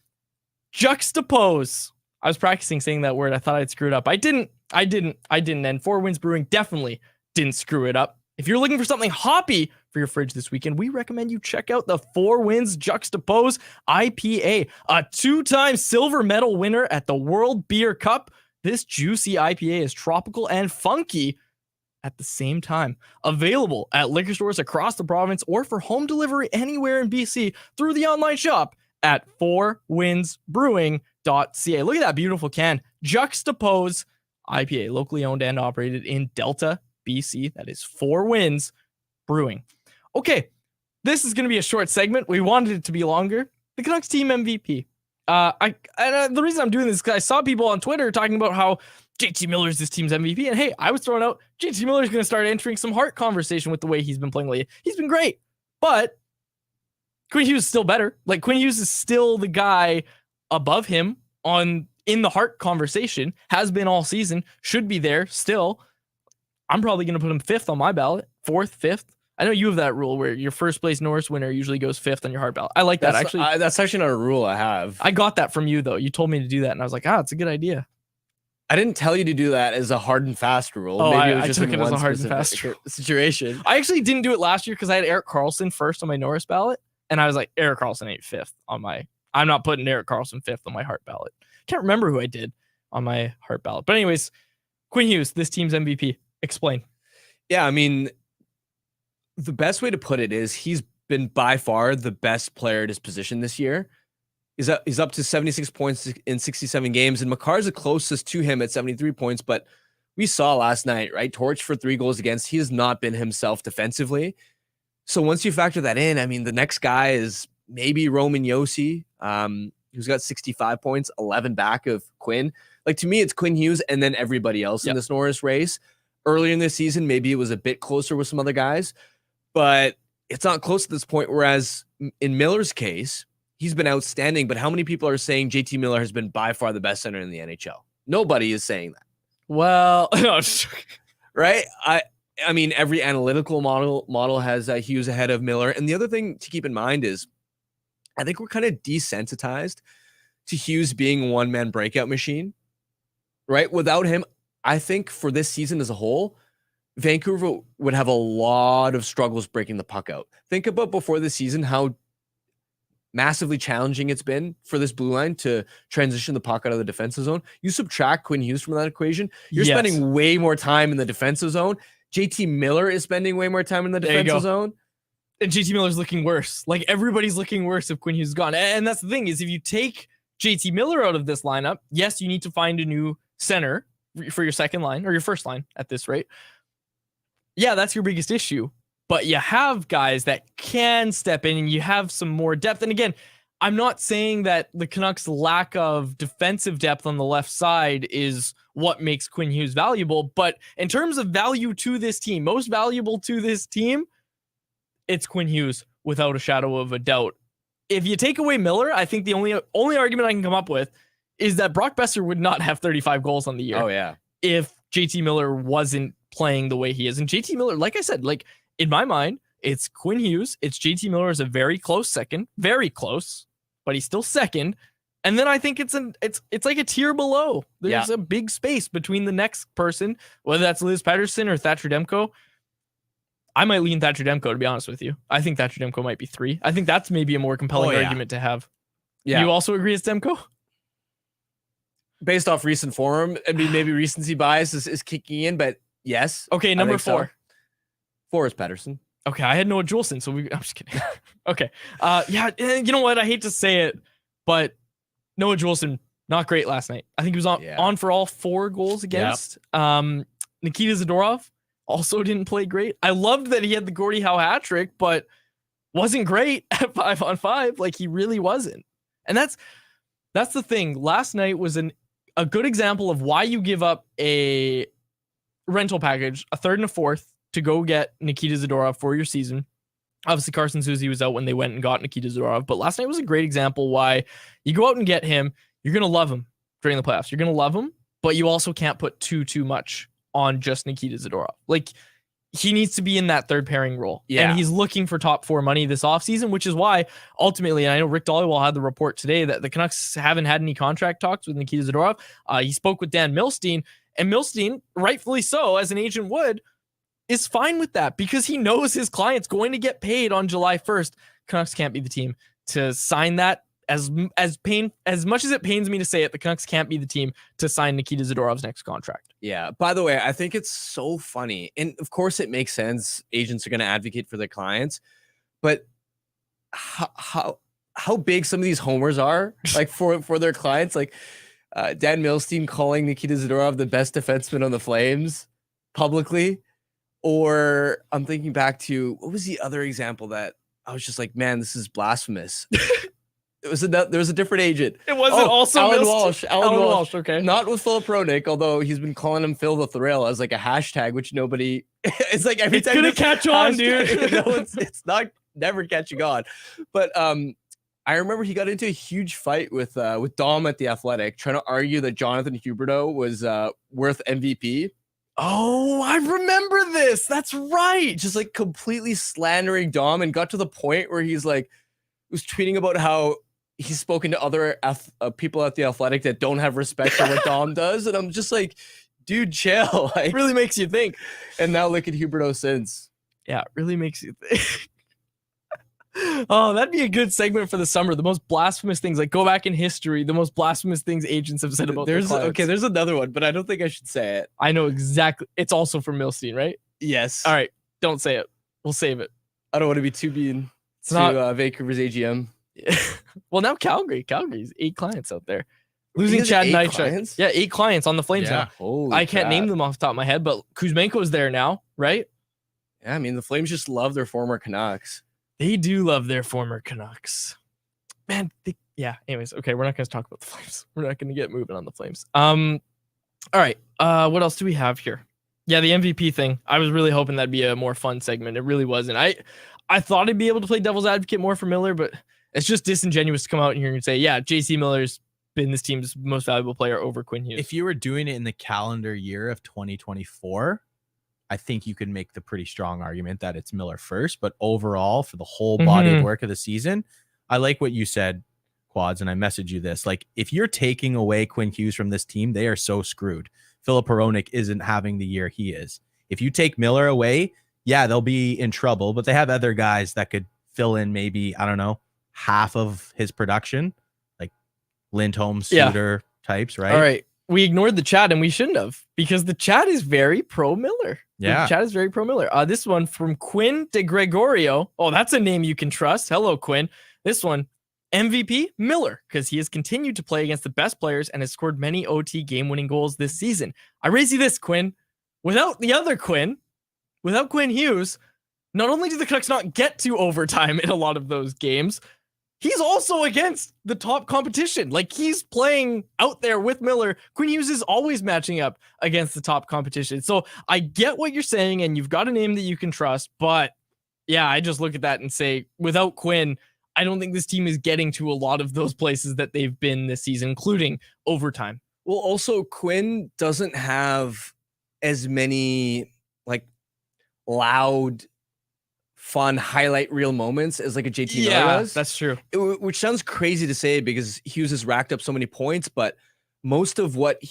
S1: Juxtapose. I was practicing saying that word. I thought I'd screw it up. I didn't. And 4 Winds Brewing definitely didn't screw it up. If you're looking for something hoppy for your fridge this weekend, we recommend you check out the 4 Winds Juxtapose IPA, a 2-time silver medal winner at the World Beer Cup. This juicy IPA is tropical and funky at the same time. Available at liquor stores across the province or for home delivery anywhere in BC through the online shop at 4windsbrewing.ca. Look at that beautiful can. Juxtapose IPA, locally owned and operated in Delta, BC. That is 4 Winds Brewing. Okay, this is going to be a short segment. We wanted it to be longer. The Canucks team MVP. The reason I'm doing this is because I saw people on Twitter talking about how JT Miller is this team's MVP. And hey, I was throwing out JT Miller is going to start entering some Hart conversation with the way he's been playing lately. He's been great, but Quinn Hughes is still better. Like, Quinn Hughes is still the guy above him in the Hart conversation, has been all season, should be there still. I'm probably going to put him 5th on my ballot, 4th, 5th. I know you have that rule where your first place Norris winner usually goes 5th on your Hart ballot. I like that.
S2: That's actually not a rule I have.
S1: I got that from you though. You told me to do that, and I was like, it's a good idea.
S2: I didn't tell you to do that as a hard and fast rule.
S1: Oh,
S2: Maybe
S1: I
S2: it was just
S1: took
S2: in
S1: it as
S2: one
S1: a hard and fast
S2: situation.
S1: I actually didn't do it last year because I had Erik Karlsson first on my Norris ballot, and I was like, Erik Karlsson ain't 5th on my. I'm not putting Erik Karlsson 5th on my Hart ballot. Can't remember who I did on my Hart ballot, but anyways, Quinn Hughes, this team's MVP. Explain.
S2: Yeah, I mean, the best way to put it is he's been by far the best player at his position this year. He's up to 76 points in 67 games, and Makar's the closest to him at 73 points. But we saw last night, right? Torch for 3 goals against. He has not been himself defensively. So once you factor that in, I mean, the next guy is maybe Roman Josi, who's got 65 points, 11 back of Quinn. Like, to me, it's Quinn Hughes and then everybody else in this Norris race. Earlier in this season, maybe it was a bit closer with some other guys, but it's not close at this point. Whereas in Miller's case, he's been outstanding. But how many people are saying JT Miller has been by far the best center in the NHL? Nobody is saying that.
S1: Well, no,
S2: right? I mean, every analytical model has Hughes ahead of Miller. And the other thing to keep in mind is, I think we're kind of desensitized to Hughes being a one-man breakout machine, right? Without him, I think for this season as a whole, Vancouver would have a lot of struggles breaking the puck out. Think about before the season how massively challenging it's been for this blue line to transition the puck out of the defensive zone. You subtract Quinn Hughes from that equation, you're spending way more time in the defensive zone. JT Miller is spending way more time in the defensive zone.
S1: And JT Miller's looking worse. Like, everybody's looking worse if Quinn Hughes is gone. And that's the thing, is if you take JT Miller out of this lineup, yes, you need to find a new center for your second line or your first line at this rate. Yeah, that's your biggest issue. But you have guys that can step in and you have some more depth. And again, I'm not saying that the Canucks' lack of defensive depth on the left side is what makes Quinn Hughes valuable. But in terms of value to this team, most valuable to this team, it's Quinn Hughes without a shadow of a doubt. If you take away Miller, I think the only argument I can come up with is that Brock Boeser would not have 35 goals on the year.
S2: Oh, yeah.
S1: If JT Miller wasn't playing the way he is. And JT Miller, like I said, like, in my mind, it's Quinn Hughes. It's JT Miller as a very close second, very close, but he's still second. And then I think it's like a tier below. There's a big space between the next person, whether that's Liz Pettersson or Thatcher Demko. I might lean Thatcher Demko, to be honest with you. I think Thatcher Demko might be 3. I think that's maybe a more compelling argument to have. Yeah. You also agree it's Demko?
S2: Based off recent form, I mean, maybe recency bias is kicking in, but yes.
S1: Okay, number 4.
S2: So. 4 is Pettersson.
S1: Okay, I had Noah Juleson, so I'm just kidding. Okay. Yeah, you know what? I hate to say it, but Noah Juleson, not great last night. I think he was on for all 4 goals against. Nikita Zadorov also didn't play great. I loved that he had the Gordie Howe hat trick, but wasn't great at 5-on-5. Like, he really wasn't. And that's the thing. Last night was a good example of why you give up a rental package, a 3rd and a 4th, to go get Nikita Zadorov for your season. Obviously, Carson Soucy was out when they went and got Nikita Zadorov, but last night was a great example why you go out and get him. You're going to love him during the playoffs. You're going to love him, but you also can't put too much on just Nikita Zadorov. Like, he needs to be in that third pairing role. Yeah. And he's looking for top 4 money this offseason, which is why ultimately, and I know Rick Dollywall had the report today that the Canucks haven't had any contract talks with Nikita Zadorov. He spoke with Dan Milstein, and Milstein, rightfully so, as an agent would, is fine with that because he knows his client's going to get paid on July 1st. Canucks can't be the team to sign that as much as it pains me to say it, the Canucks can't be the team to sign Nikita Zadorov's next contract.
S2: Yeah. By the way, I think it's so funny. And of course it makes sense. Agents are going to advocate for their clients, but how big some of these homers are like for their clients, like Dan Milstein calling Nikita Zadorov the best defenseman on the Flames publicly. Or I'm thinking back to, what was the other example that I was just like, man, this is blasphemous. There was a different agent.
S1: It wasn't also
S2: Alan Walsh. Alan Walsh.
S1: Okay.
S2: Not with Philip Roenick, although he's been calling him Phil the Thrill as like a hashtag, which nobody. It's like every
S1: It's
S2: time
S1: gonna catch on,
S2: hashtag,
S1: dude.
S2: No, it's not never catching on. But I remember he got into a huge fight with Dom at the Athletic, trying to argue that Jonathan Huberdeau was worth MVP.
S1: Oh, I remember this. That's right.
S2: Just like completely slandering Dom, and got to the point where he's like, was tweeting about how he's spoken to other people at the Athletic that don't have respect for what Dom does, and I'm just like, dude, chill. Like,
S1: It really makes you think.
S2: and now look at Huberdeau since.
S1: Yeah, it really makes you think. Oh, that'd be a good segment for the summer. The most blasphemous things, like go back in history, the most blasphemous things agents have said about their clients.
S2: There's another one, but I don't think I should say it.
S1: I know exactly. It's also from Milstein, right?
S2: Yes.
S1: All right, don't say it. We'll save it.
S2: I don't want to be too mean
S1: It's
S2: to
S1: not.
S2: Vancouver's AGM.
S1: Well, now Calgary's 8 clients out there. Losing
S2: has
S1: Chad
S2: 8
S1: Knight.
S2: clients?
S1: Yeah, 8 clients on the Flames
S4: Yeah.
S1: now.
S2: Holy
S1: I can't name
S2: crap.
S1: them off the top of my head, but Kuzmenko's there now, right?
S2: Yeah, I mean, the Flames just love their former Canucks.
S1: They do love their former Canucks. Man, anyways, okay, we're not going to talk about the Flames. We're not going to get moving on the Flames. All right, what else do we have here? Yeah, the MVP thing. I was really hoping that'd be a more fun segment. It really wasn't. I thought I'd be able to play devil's advocate more for Miller, but it's just disingenuous to come out here and say, yeah, JC Miller's been this team's most valuable player over Quinn Hughes.
S4: If you were doing it in the calendar year of 2024, I think you could make the pretty strong argument that it's Miller first. But overall, for the whole body of work of the season, I like what you said, Quads, and I messaged you this. Like, if you're taking away Quinn Hughes from this team, they are so screwed. Philip Hronek isn't having the year he is. If you take Miller away, yeah, they'll be in trouble, but they have other guys that could fill in maybe, I don't know, half of his production, like Lindholm, Suter types, right?
S1: All right. We ignored the chat, and we shouldn't have, because the chat is very pro Miller.
S4: Yeah.
S1: The chat is very pro Miller. This one from Quinn de Gregorio. Oh, that's a name you can trust. Hello, Quinn. This one, MVP Miller, because he has continued to play against the best players and has scored many OT game-winning goals this season. I raise you this, Quinn. Without the other Quinn, without Quinn Hughes, not only do the Canucks not get to overtime in a lot of those games, he's also against the top competition. Like, he's playing out there with Miller. Quinn Hughes is always matching up against the top competition. So I get what you're saying, and you've got a name that you can trust. But yeah, I just look at that and say, without Quinn, I don't think this team is getting to a lot of those places that they've been this season, including overtime.
S2: Well, also, Quinn doesn't have as many like loud, fun highlight reel moments as like a JT Miller does.
S1: That's true.
S2: Which sounds crazy to say because Hughes has racked up so many points, but most of what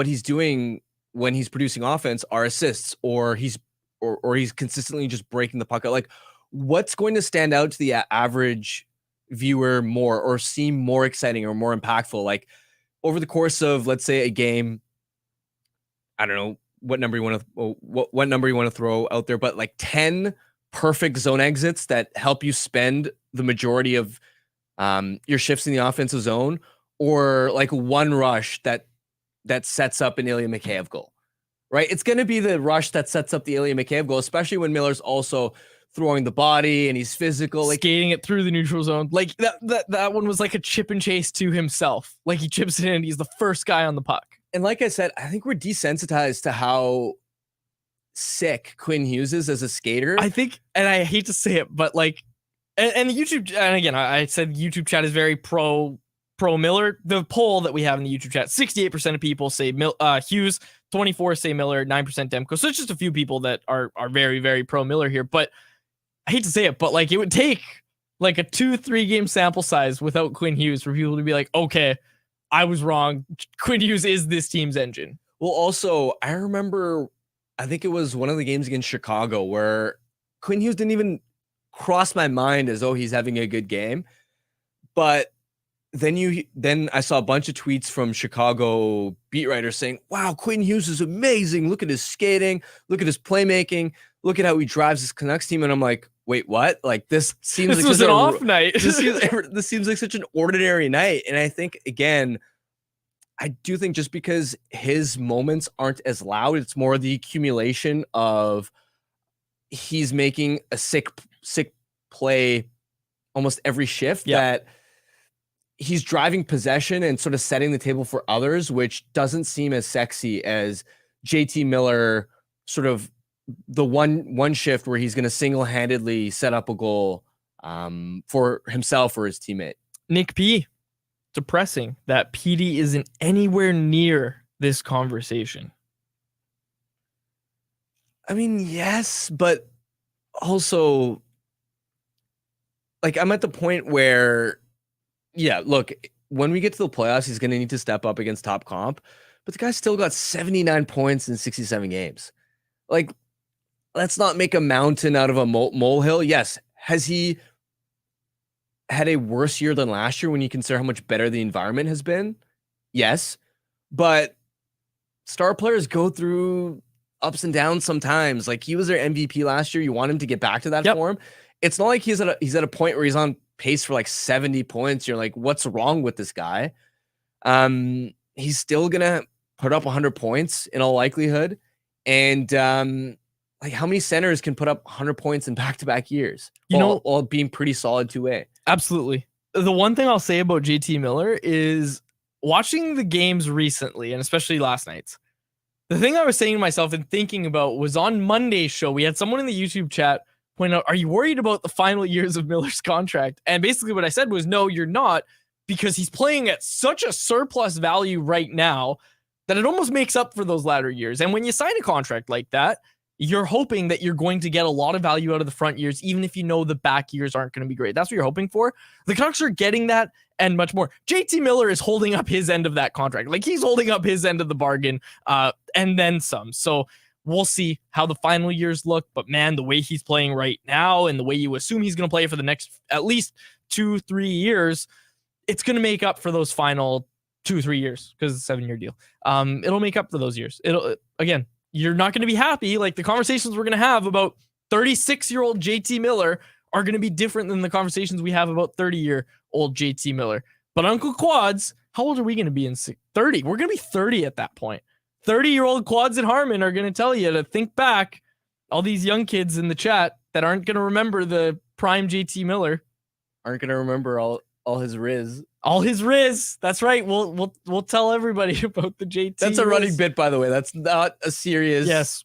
S2: he's doing when he's producing offense are assists, or he's consistently just breaking the puck out. Like, what's going to stand out to the average viewer more, or seem more exciting or more impactful? Like, over the course of, let's say, a game, I don't know what number you want to throw out there, but like 10 perfect zone exits that help you spend the majority of your shifts in the offensive zone, or like one rush that sets up an Ilya Mikheyev goal, right? It's going to be the rush that sets up the Ilya Mikheyev goal, especially when Miller's also throwing the body and he's physical, like
S1: skating it through the neutral zone. Like that one was like a chip and chase to himself. Like, he chips it in and he's the first guy on the puck.
S2: And like I said, I think we're desensitized to how sick Quinn Hughes is as a skater.
S1: I think, and I hate to say it, but like, and the YouTube, and again, I said YouTube chat is very pro Miller. The poll that we have in the YouTube chat, 68% of people say Hughes, 24 say Miller, 9% Demko. So it's just a few people that are very, very pro Miller here. But I hate to say it, but like, it would take like a 2-3 game sample size without Quinn Hughes for people to be like, okay, I was wrong. Quinn Hughes is this team's engine.
S2: Well, also, I remember, I think it was one of the games against Chicago where Quinn Hughes didn't even cross my mind as though he's having a good game. But then I saw a bunch of tweets from Chicago beat writers saying, wow, Quinn Hughes is amazing. Look at his skating. Look at his playmaking. Look at how he drives this Canucks team. And I'm like, wait, what? Like, this seems
S1: This
S2: like
S1: was an off night.
S2: this seems like such an ordinary night. And I think, again, I do think just because his moments aren't as loud, it's more the accumulation of he's making a sick play almost every shift that he's driving possession and sort of setting the table for others, which doesn't seem as sexy as JT Miller, sort of the one shift where he's going to single-handedly set up a goal for himself or his teammate.
S1: Nick P, depressing that PD isn't anywhere near this conversation.
S2: I mean, yes, but also, like, I'm at the point where, yeah, look, when we get to the playoffs, he's going to need to step up against top comp, but the guy's still got 79 points in 67 games. Like, let's not make a mountain out of a molehill. Yes, has he had a worse year than last year when you consider how much better the environment has been? Yes, but star players go through ups and downs sometimes. Like, he was their MVP last year. You want him to get back to that form. It's not like he's at a point where he's on pace for like 70 points. You're like, what's wrong with this guy? He's still gonna put up 100 points in all likelihood. And like, how many centers can put up 100 points in back-to-back years? All being pretty solid 2A.
S1: Absolutely. The one thing I'll say about JT Miller is watching the games recently, and especially last night's, the thing I was saying to myself and thinking about was on Monday's show, we had someone in the YouTube chat point out, are you worried about the final years of Miller's contract? And basically what I said was, no, you're not, because he's playing at such a surplus value right now that it almost makes up for those latter years. And when you sign a contract like that, you're hoping that you're going to get a lot of value out of the front years, even if you know the back years aren't going to be great. That's what you're hoping for. The Canucks are getting that and much more. JT Miller is holding up his end of that contract. Like, he's holding up his end of the bargain and then some. So we'll see how the final years look. But man, the way he's playing right now and the way you assume he's going to play for the next at least 2-3 years, it's going to make up for those final 2-3 years because it's a 7-year deal. It'll make up for those years. Again, you're not going to be happy. Like, the conversations we're going to have about 36-year-old JT Miller are going to be different than the conversations we have about 30-year-old JT Miller. But Uncle Quads, how old are we going to be in 30? We're going to be 30 at that point. 30-year-old Quads and Harmon are going to tell you to think back. All these young kids in the chat that aren't going to remember the prime JT Miller
S2: aren't going to remember all his riz.
S1: All his riz. That's right. We'll tell everybody about the JT.
S2: That's a
S1: riz.
S2: running bit, by the way. That's not a serious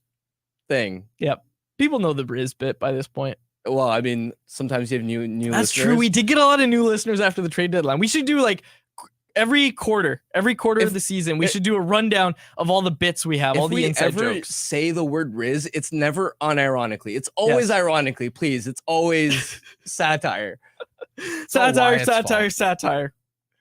S2: thing.
S1: Yep. People know the riz bit by this point.
S2: Well, I mean, sometimes you have new
S1: That's
S2: listeners.
S1: true. We did get a lot of new listeners after the trade deadline. We should do like every quarter of the season, we should do a rundown of all the bits we have, all the inside jokes.
S2: Say the word riz, it's never unironically. It's always ironically, please. It's always satire.
S1: Satire.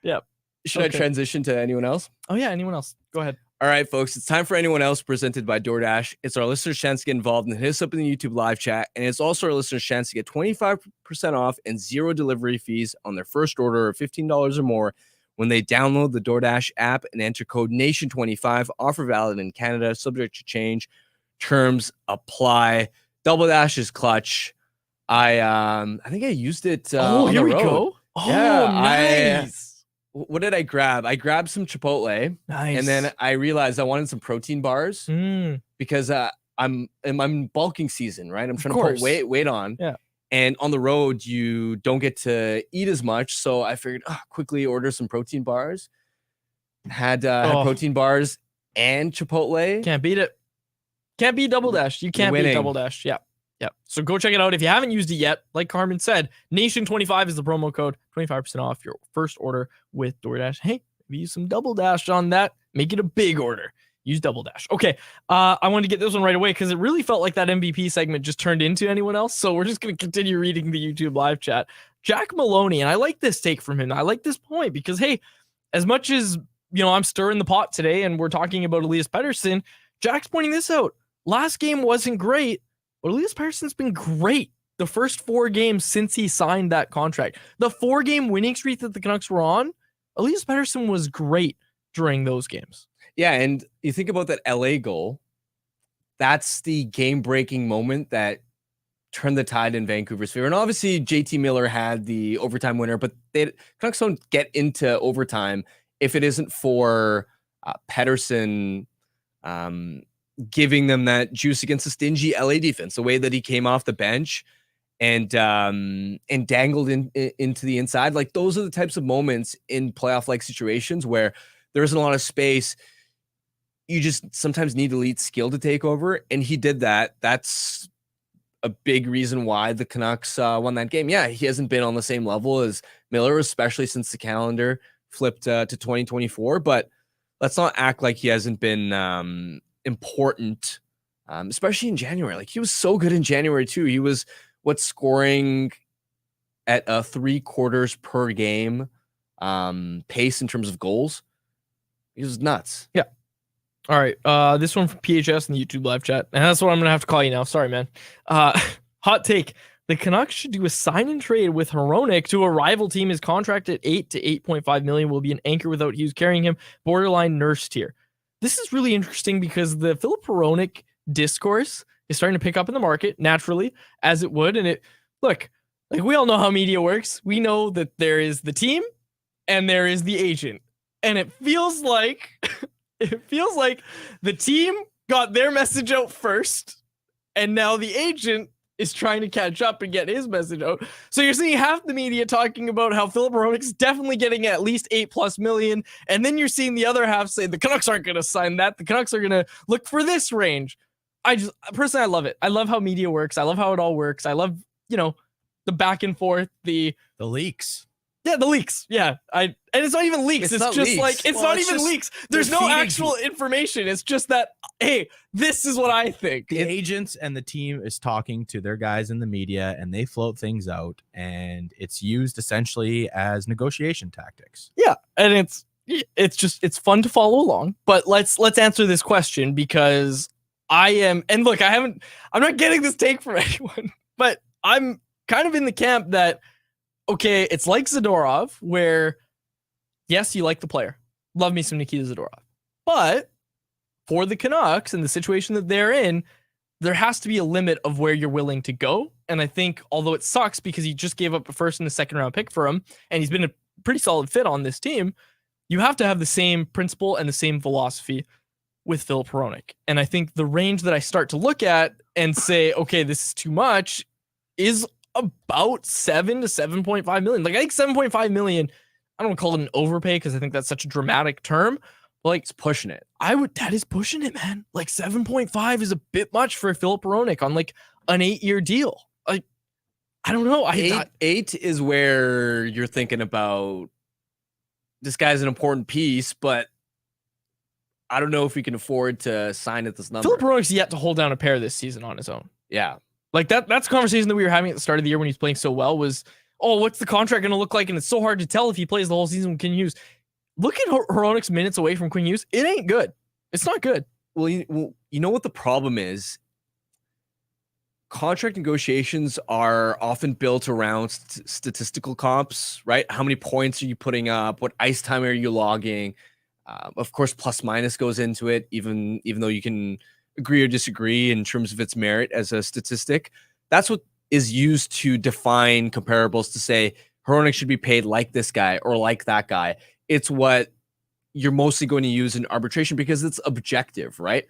S1: Yep.
S2: Should I transition to anyone else?
S1: Oh yeah, anyone else? Go ahead.
S2: All right, folks, it's time for anyone else presented by DoorDash. It's our listeners' chance to get involved and hit us up in the YouTube live chat. And it's also our listeners' chance to get 25% off and 0 delivery fees on their first order of $15 or more when they download the DoorDash app and enter code NATION25. Offer valid in Canada, subject to change. Terms apply. Double Dash is clutch. I think I used it. On
S1: here
S2: the
S1: we
S2: road.
S1: go. Oh,
S2: yeah,
S1: nice.
S2: What did I grab? I grabbed some Chipotle.
S1: Nice.
S2: And then I realized I wanted some protein bars because I'm in bulking season, right? I'm trying to put weight on.
S1: Yeah.
S2: And on the road, you don't get to eat as much. So I figured, quickly order some protein bars. Had protein bars and Chipotle.
S1: Can't beat it. Can't beat Double Dash. You can't beat Double Dash. Yeah. Yep. So go check it out. If you haven't used it yet, like Carmen said, Nation25 is the promo code. 25% off your first order with DoorDash. Hey, if you use some Double Dash on that, make it a big order. Use Double Dash. Okay. I wanted to get this one right away because it really felt like that MVP segment just turned into anyone else. So we're just going to continue reading the YouTube live chat. Jack Maloney, and I like this take from him. I like this point because, hey, as much as, I'm stirring the pot today and we're talking about Elias Pettersson, Jack's pointing this out. Last game wasn't great, but Elias Pettersson's been great the first 4 games since he signed that contract. The 4-game winning streak that the Canucks were on Elias Pettersson was great during those games.
S2: Yeah, and you think about that LA goal, that's the game-breaking moment that turned the tide in Vancouver's favor. And obviously, JT Miller had the overtime winner, but Canucks don't get into overtime if it isn't for Pettersson giving them that juice against the stingy LA defense, the way that he came off the bench and dangled into the inside. Like, those are the types of moments in playoff-like situations where there isn't a lot of space. You just sometimes need elite skill to take over, and he did that. That's a big reason why the Canucks won that game. Yeah, he hasn't been on the same level as Miller, especially since the calendar flipped to 2024, but let's not act like he hasn't been important, especially in January. Like, he was so good in January too. He was scoring at a 3 quarters per game pace in terms of goals. He was nuts.
S1: Yeah. All right. This one from PHS in the YouTube live chat. And that's what I'm going to have to call you now. Sorry, man. Hot take. The Canucks should do a sign and trade with Hronek to a rival team. His contract at $8 to $8.5 million will be an anchor without Hughes carrying him. Borderline nurse tier. This is really interesting because the Filip Hronek discourse is starting to pick up in the market naturally, as it would. And look, like, we all know how media works. We know that there is the team and there is the agent. And it feels like the team got their message out first, and now the agent is trying to catch up and get his message out. So you're seeing half the media talking about how Filip Hronek's definitely getting at least $8+ million, and then you're seeing the other half say the Canucks aren't going to sign that. The Canucks are going to look for this range. Personally, I love it. I love how media works. I love how it all works. I love, the back and forth, the
S4: leaks.
S1: Yeah, the leaks. Yeah, and it's not even leaks. It's just leaks. Like, it's not even leaks. There's no actual information. It's just that, hey, this is what I think.
S4: The agents and the team is talking to their guys in the media, and they float things out, and it's used essentially as negotiation tactics.
S1: Yeah, and it's fun to follow along. But let's answer this question, because I'm not getting this take from anyone, but I'm kind of in the camp that, okay, it's like Zadorov, where, yes, you like the player. Love me some Nikita Zadorov. But for the Canucks and the situation that they're in, there has to be a limit of where you're willing to go. And I think, although it sucks because you just gave up a first and a second round pick for him, and he's been a pretty solid fit on this team, you have to have the same principle and the same philosophy with Filip Hronek. And I think the range that I start to look at and say, okay, this is too much, is about $7 to $7.5 million. Like, I think $7.5 million, I don't call it an overpay because I think that's such a dramatic term, but, like,
S2: It's pushing it.
S1: that is pushing it, man. Like, 7.5 is a bit much for Filip Hronek on, like, an 8-year deal. Like, I don't know.
S2: Eight is where you're thinking about, this guy's an important piece, but I don't know if we can afford to sign at this number.
S1: Filip Hronek's yet to hold down a pair this season on his own.
S2: Yeah.
S1: Like, that's a conversation that we were having at the start of the year when he's playing so well was, oh, what's the contract going to look like? And it's so hard to tell if he plays the whole season with Quinn Hughes. Look at Hronek's minutes away from Quinn Hughes. It ain't good. It's not good.
S2: Well, you know what the problem is? Contract negotiations are often built around statistical comps, right? How many points are you putting up? What ice time are you logging? Of course, plus minus goes into it, even though you can agree or disagree in terms of its merit as a statistic. That's what is used to define comparables, to say Hronek should be paid like this guy or like that guy. It's what you're mostly going to use in arbitration because it's objective, right?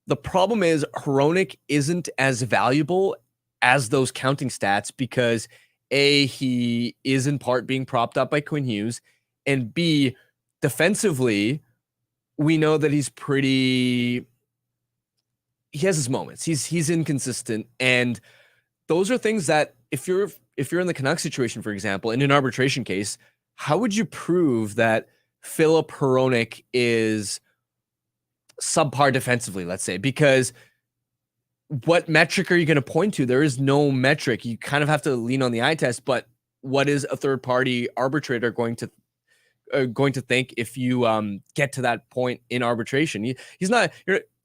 S2: The problem is Hronek isn't as valuable as those counting stats because A, he is in part being propped up by Quinn Hughes, and B, defensively, we know that he has his moments. He's inconsistent, and those are things that if you're in the Canucks situation, for example, in an arbitration case, how would you prove that Filip Hronek is subpar defensively, let's say? Because what metric are you going to point to? There is no metric. You kind of have to lean on the eye test, but what is a third party arbitrator going to think if you get to that point in arbitration? He's not.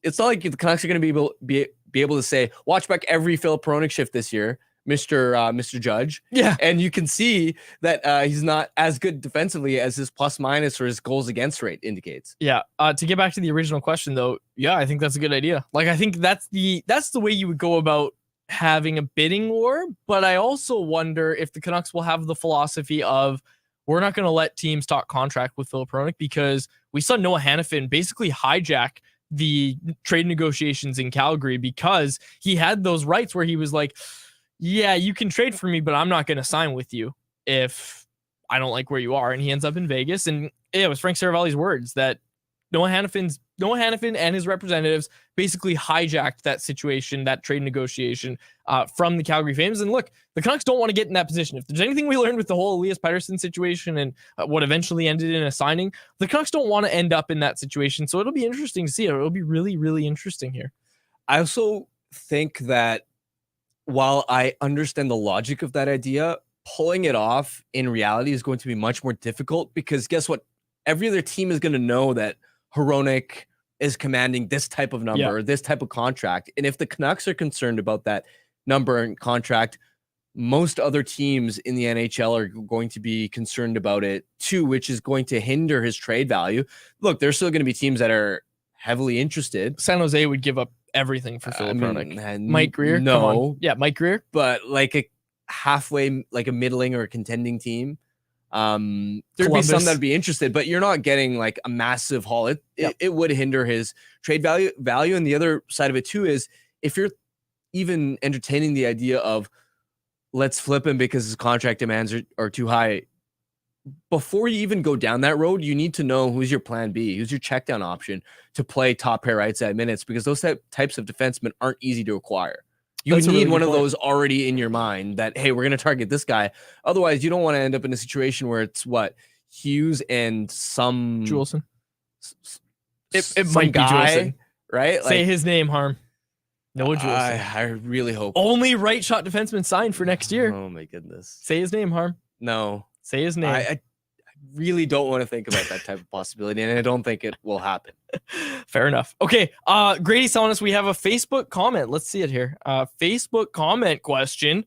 S2: It's not like the Canucks are going to be able to say, watch back every Filip Hronek shift this year. Mr. Judge.
S1: Yeah.
S2: And you can see that he's not as good defensively as his plus minus or his goals against rate indicates.
S1: Yeah. To get back to the original question though, yeah, I think that's a good idea. Like I think that's the way you would go about having a bidding war, but I also wonder if the Canucks will have the philosophy of we're not going to let teams talk contract with Filip Hronek, because we saw Noah Hanifin basically hijack the trade negotiations in Calgary because he had those rights where he was like, yeah, you can trade for me, but I'm not going to sign with you if I don't like where you are. And he ends up in Vegas. And it was Frank Saravalli's words that Noah Hanifin and his representatives basically hijacked that situation, that trade negotiation from the Calgary Flames. And look, the Canucks don't want to get in that position. If there's anything we learned with the whole Elias Pettersson situation and what eventually ended in a signing, the Canucks don't want to end up in that situation. So it'll be interesting to see. It'll be really, really interesting here.
S2: I also think that while I understand the logic of that idea, pulling it off in reality is going to be much more difficult, because guess what? Every other team is going to know that Hronek is commanding this type of number, this type of contract. And if the Canucks are concerned about that number and contract, most other teams in the NHL are going to be concerned about it too, which is going to hinder his trade value. Look, there's still going to be teams that are heavily interested.
S1: San Jose would give up everything for Filip Hronek. Mike Greer?
S2: No.
S1: Come on. Yeah, Mike Greer.
S2: But like a halfway, like a middling or a contending team, there'd
S1: Columbus.
S2: be some that'd be interested, but you're not getting like a massive haul. It would hinder his trade value. And the other side of it too is if you're even entertaining the idea of let's flip him because his contract demands are too high, before you even go down that road, you need to know who's your plan B, who's your check down option to play top pair right side minutes, because those types of defensemen aren't easy to acquire. You
S1: That's a
S2: need
S1: really
S2: one
S1: good
S2: of
S1: point.
S2: those already in your mind that, hey, we're going to target this guy. Otherwise, you don't want to end up in a situation where it's what, Hughes and some
S1: Juleson. It
S2: some
S1: might be
S2: guy,
S1: Juleson.
S2: right?
S1: Say his name, Harm. Noah Juleson.
S2: I really hope.
S1: Only right shot defenseman signed for next year.
S2: Oh my goodness.
S1: Say his name, Harm.
S2: No.
S1: Say his name.
S2: I really don't want to think about that type of possibility, and I don't think it will happen.
S1: Fair enough. Okay. Grady's telling us we have a Facebook comment. Let's see it here. Facebook comment question.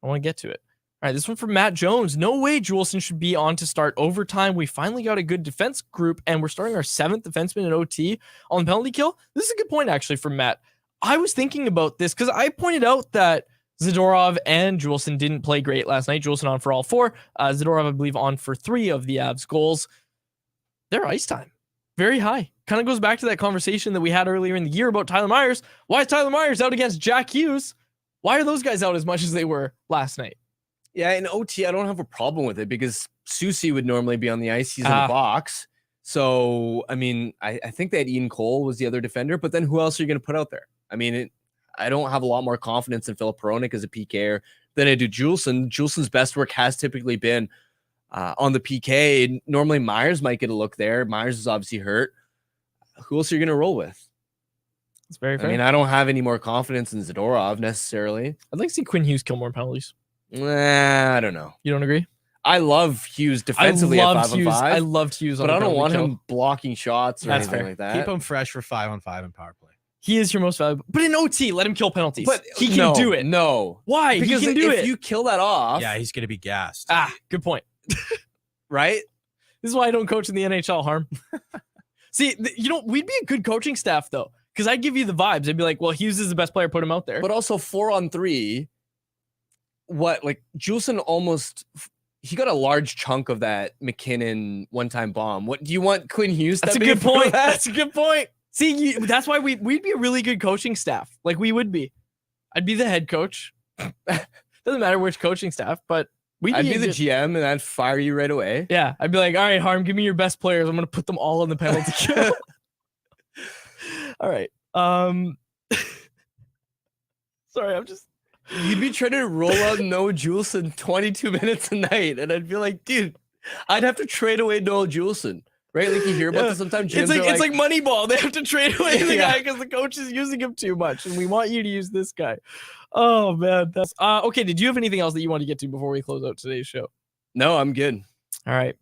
S1: I want to get to it. All right. This one from Matt Jones. No way Juleson should be on to start overtime. We finally got a good defense group, and we're starting our 7th defenseman in OT on penalty kill. This is a good point, actually, from Matt. I was thinking about this because I pointed out that Zadorov and Juleson didn't play great last night. Juleson on for all 4. Zadorov, I believe, on for 3 of the Avs goals. Their ice time, very high. Kind of goes back to that conversation that we had earlier in the year about Tyler Myers. Why is Tyler Myers out against Jack Hughes? Why are those guys out as much as they were last night?
S2: Yeah, in OT, I don't have a problem with it because Susie would normally be on the ice. He's in the box. So, I mean, I think that Ian Cole was the other defender, but then who else are you going to put out there? I mean, I don't have a lot more confidence in Filip Hronek as a PKer than I do Juleson. Juleson's best work has typically been on the PK. Normally, Myers might get a look there. Myers is obviously hurt. Who else are you going to roll with?
S1: It's very fair.
S2: I mean, I don't have any more confidence in Zadorov necessarily.
S1: I'd like to see Quinn Hughes kill more penalties.
S2: I don't know.
S1: You don't agree?
S2: I love Hughes defensively at 5-on-5.
S1: I loved Hughes,
S2: but I don't want him blocking shots or
S1: That's
S2: anything
S1: fair.
S2: like that.
S4: Keep him fresh for 5-on-5 and power play.
S1: He is your most valuable. But in OT, let him kill penalties.
S2: But
S1: he can do it.
S2: No.
S1: Why?
S2: Because
S1: he can do
S2: if
S1: it.
S2: you kill that off,
S4: Yeah, he's going to be gassed.
S1: Good point.
S2: right?
S1: This is why I don't coach in the NHL, Harm. See, we'd be a good coaching staff, though, because I'd give you the vibes. I'd be like, well, Hughes is the best player. Put him out there.
S2: But also 4-on-3, Juleson almost... He got a large chunk of that McKinnon one-time bomb. What do you want Quinn Hughes?
S1: That's a good point. That's a good point. See, that's why we'd be a really good coaching staff. Like we would be. I'd be the head coach. Doesn't matter which coaching staff, but
S2: I'd be the GM and I'd fire you right away.
S1: Yeah, I'd be like, all right, Harm, give me your best players. I'm gonna put them all on the penalty kill. All right. Sorry, I'm just.
S2: You'd be trying to roll out Noah Juleson 22 minutes a night, and I'd be like, dude, I'd have to trade away Noah Juleson, right? Like you hear about this sometimes.
S1: It's like Moneyball. They have to trade away the
S2: Yeah.
S1: guy because the coach is using him too much, and we want you to use this guy. Oh man, that's okay. Did you have anything else that you want to get to before we close out today's show?
S2: No, I'm good.
S1: All right.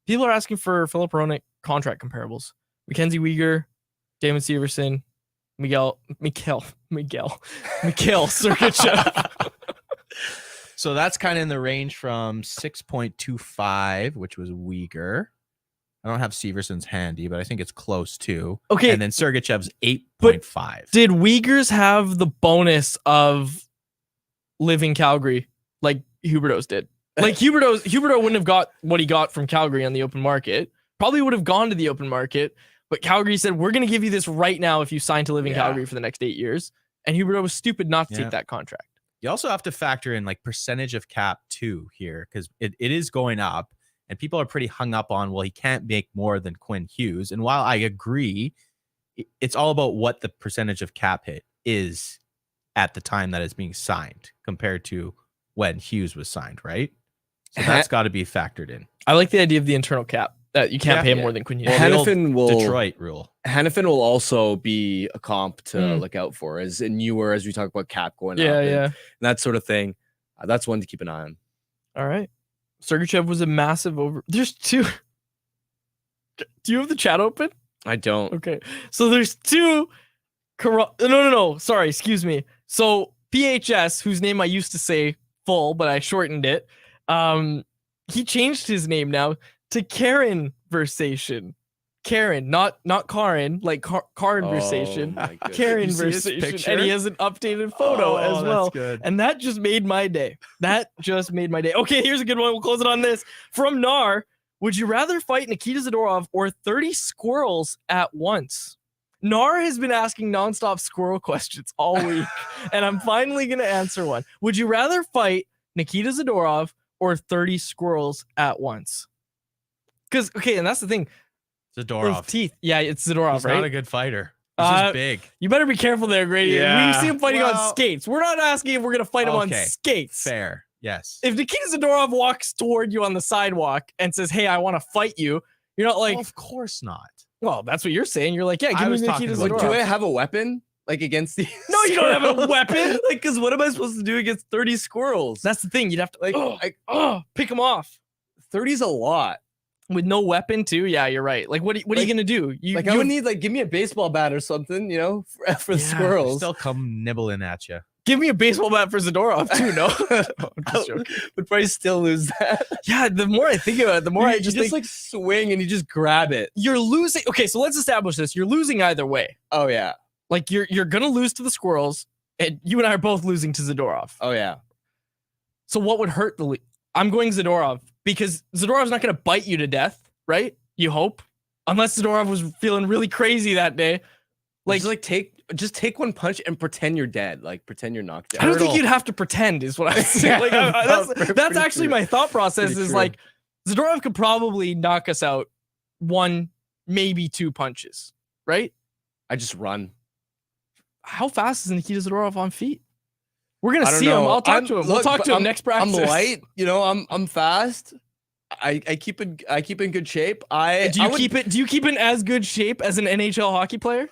S1: People are asking for Filip Hronek contract comparables. Mackenzie Weegar, Damon Severson, Miguel Sergachev.
S4: So that's kind of in the range from 6.25, which was Uyghur. I don't have Severson's handy, but I think it's close to.
S1: Okay.
S4: And then Sergachev's 8.5.
S1: Did Uyghurs have the bonus of living Calgary like Huberdeau's did? Like Huberdeau wouldn't have got what he got from Calgary on the open market. Probably would have gone to the open market, but Calgary said, we're going to give you this right now if you sign to live in Calgary for the next 8 years. And Huberdeau was stupid not to take that contract.
S4: You also have to factor in like percentage of cap too here, because it is going up. And people are pretty hung up on, well, he can't make more than Quinn Hughes. And while I agree, it's all about what the percentage of cap hit is at the time that it's being signed compared to when Hughes was signed, right? So that's got to be factored in.
S1: I like the idea of the internal cap that you can't pay him more than Quinn Hughes.
S2: Hannafin will
S4: Detroit rule.
S2: Hannafin will also be a comp to look out for, as we talk about cap going up, and that sort of thing. That's one to keep an eye on.
S1: All right. Sergachev was a massive over. There's two. Do you have the chat open?
S2: I don't.
S1: Okay. So there's two. No. Sorry. Excuse me. So PHS, whose name I used to say full, but I shortened it. He changed his name now to Karen Versation. Karen, not Karin, like Conversation. Karen Versation, and he has an updated photo as well.
S4: Good.
S1: And that just made my day. Okay, here's a good one. We'll close it on this. From Nar, would you rather fight Nikita Zadorov or 30 squirrels at once? Nar has been asking nonstop squirrel questions all week, and I'm finally going to answer one. Would you rather fight Nikita Zadorov or 30 squirrels at once? Because, okay, and that's the thing.
S4: Zadorov.
S1: His teeth. Yeah, it's Zadorov,
S4: He's
S1: right?
S4: not a good fighter. He's just big.
S1: You better be careful there, Grady.
S4: Yeah.
S1: We see him fighting on skates. We're not asking if we're going to fight him on skates.
S4: Fair. Yes.
S1: If Nikita Zadorov walks toward you on the sidewalk and says, hey, I want to fight you, you're not like...
S4: Well, of course not.
S1: Well, that's what you're saying. You're like, yeah, give me Nikita Zadorov.
S2: Do I have a weapon? Like against the...
S1: No, you don't have a weapon.
S2: Like, because what am I supposed to do against 30 squirrels?
S1: That's the thing. You'd have to pick them off.
S2: 30's a lot.
S1: With no weapon too? Yeah, you're right. Like, what are you gonna do?
S2: I would need, like, give me a baseball bat or something, for the squirrels.
S4: Still come nibbling at you.
S1: Give me a baseball bat for Zadorov too, no? I'm just joking.
S2: Would probably still lose that.
S1: Yeah, the more I think about it, the more I just think,
S2: like swing and you just grab it.
S1: You're losing. Okay, so let's establish this. You're losing either way.
S2: Oh, yeah.
S1: Like, you're gonna lose to the squirrels, and you and I are both losing to Zadorov.
S2: Oh, yeah.
S1: So what would hurt the I'm going Zadorov, because Zadorov's not gonna bite you to death. Right? You hope. Unless Zadorov was feeling really crazy that day. Like,
S2: just take one punch and pretend you're dead. Like, pretend you're knocked out.
S1: I don't think you'd have to pretend, is what I'm saying. Like, that's actually my thought process. Is like, Zadorov could probably knock us out 1, maybe 2 punches. Right?
S2: I just run.
S1: How fast is Nikita Zadorov on feet? We're gonna see
S2: know.
S1: him. I'll talk to him. We'll talk to him next practice.
S2: I'm light. I'm fast. I keep in good shape.
S1: Do you keep in as good shape as an NHL hockey player?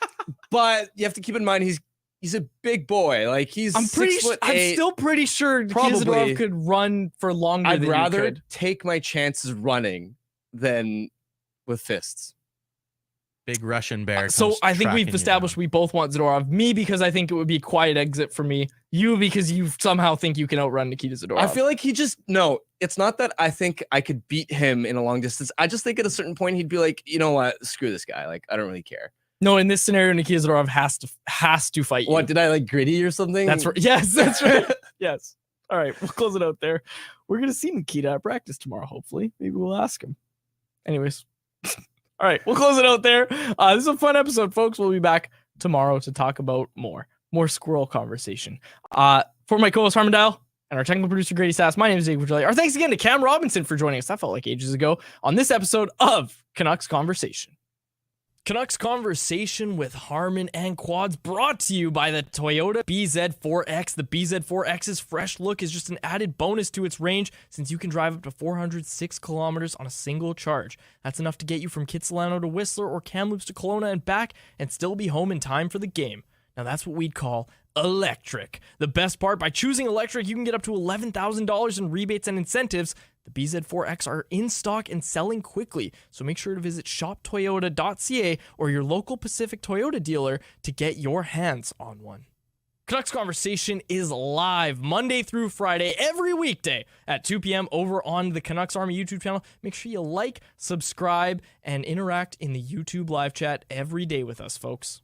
S2: But you have to keep in mind he's a big boy. Like, he's
S1: I'm
S2: 6'8".
S1: I'm still pretty sure Zadorov could run for longer.
S2: I'd
S1: than
S2: rather
S1: you could.
S2: take my chances running than with fists.
S4: Big Russian bear.
S1: So I think we've established we both want Zadorov. Me, because I think it would be a quiet exit for me. You, because you somehow think you can outrun Nikita Zadorov.
S2: I feel like it's not that I think I could beat him in a long distance. I just think at a certain point he'd be like, you know what, screw this guy. Like, I don't really care.
S1: No, in this scenario, Nikita Zadorov has to fight you.
S2: What, did I like gritty or something?
S1: That's right. Yes, that's right. Yes. All right, we'll close it out there. We're gonna see Nikita at practice tomorrow. Hopefully, maybe we'll ask him. Anyways. All right, we'll close it out there. This is a fun episode, folks. We'll be back tomorrow to talk about more squirrel conversation. For my co-host Harmon Dial and our technical producer Grady Sass, my name is Jake Woodley. Our thanks again to Cam Robinson for joining us. That felt like ages ago on this episode of Canucks Conversation. Canucks Conversation with Harmon and Quads brought to you by the Toyota BZ4X. The BZ4X's fresh look is just an added bonus to its range since you can drive up to 406 kilometers on a single charge. That's enough to get you from Kitsilano to Whistler or Kamloops to Kelowna and back and still be home in time for the game. Now that's what we'd call electric. The best part, by choosing electric, you can get up to $11,000 in rebates and incentives. The BZ4X are in stock and selling quickly, so make sure to visit shoptoyota.ca or your local Pacific Toyota dealer to get your hands on one. Canucks Conversation is live Monday through Friday, every weekday at 2 p.m. over on the Canucks Army YouTube channel. Make sure you like, subscribe, and interact in the YouTube live chat every day with us, folks.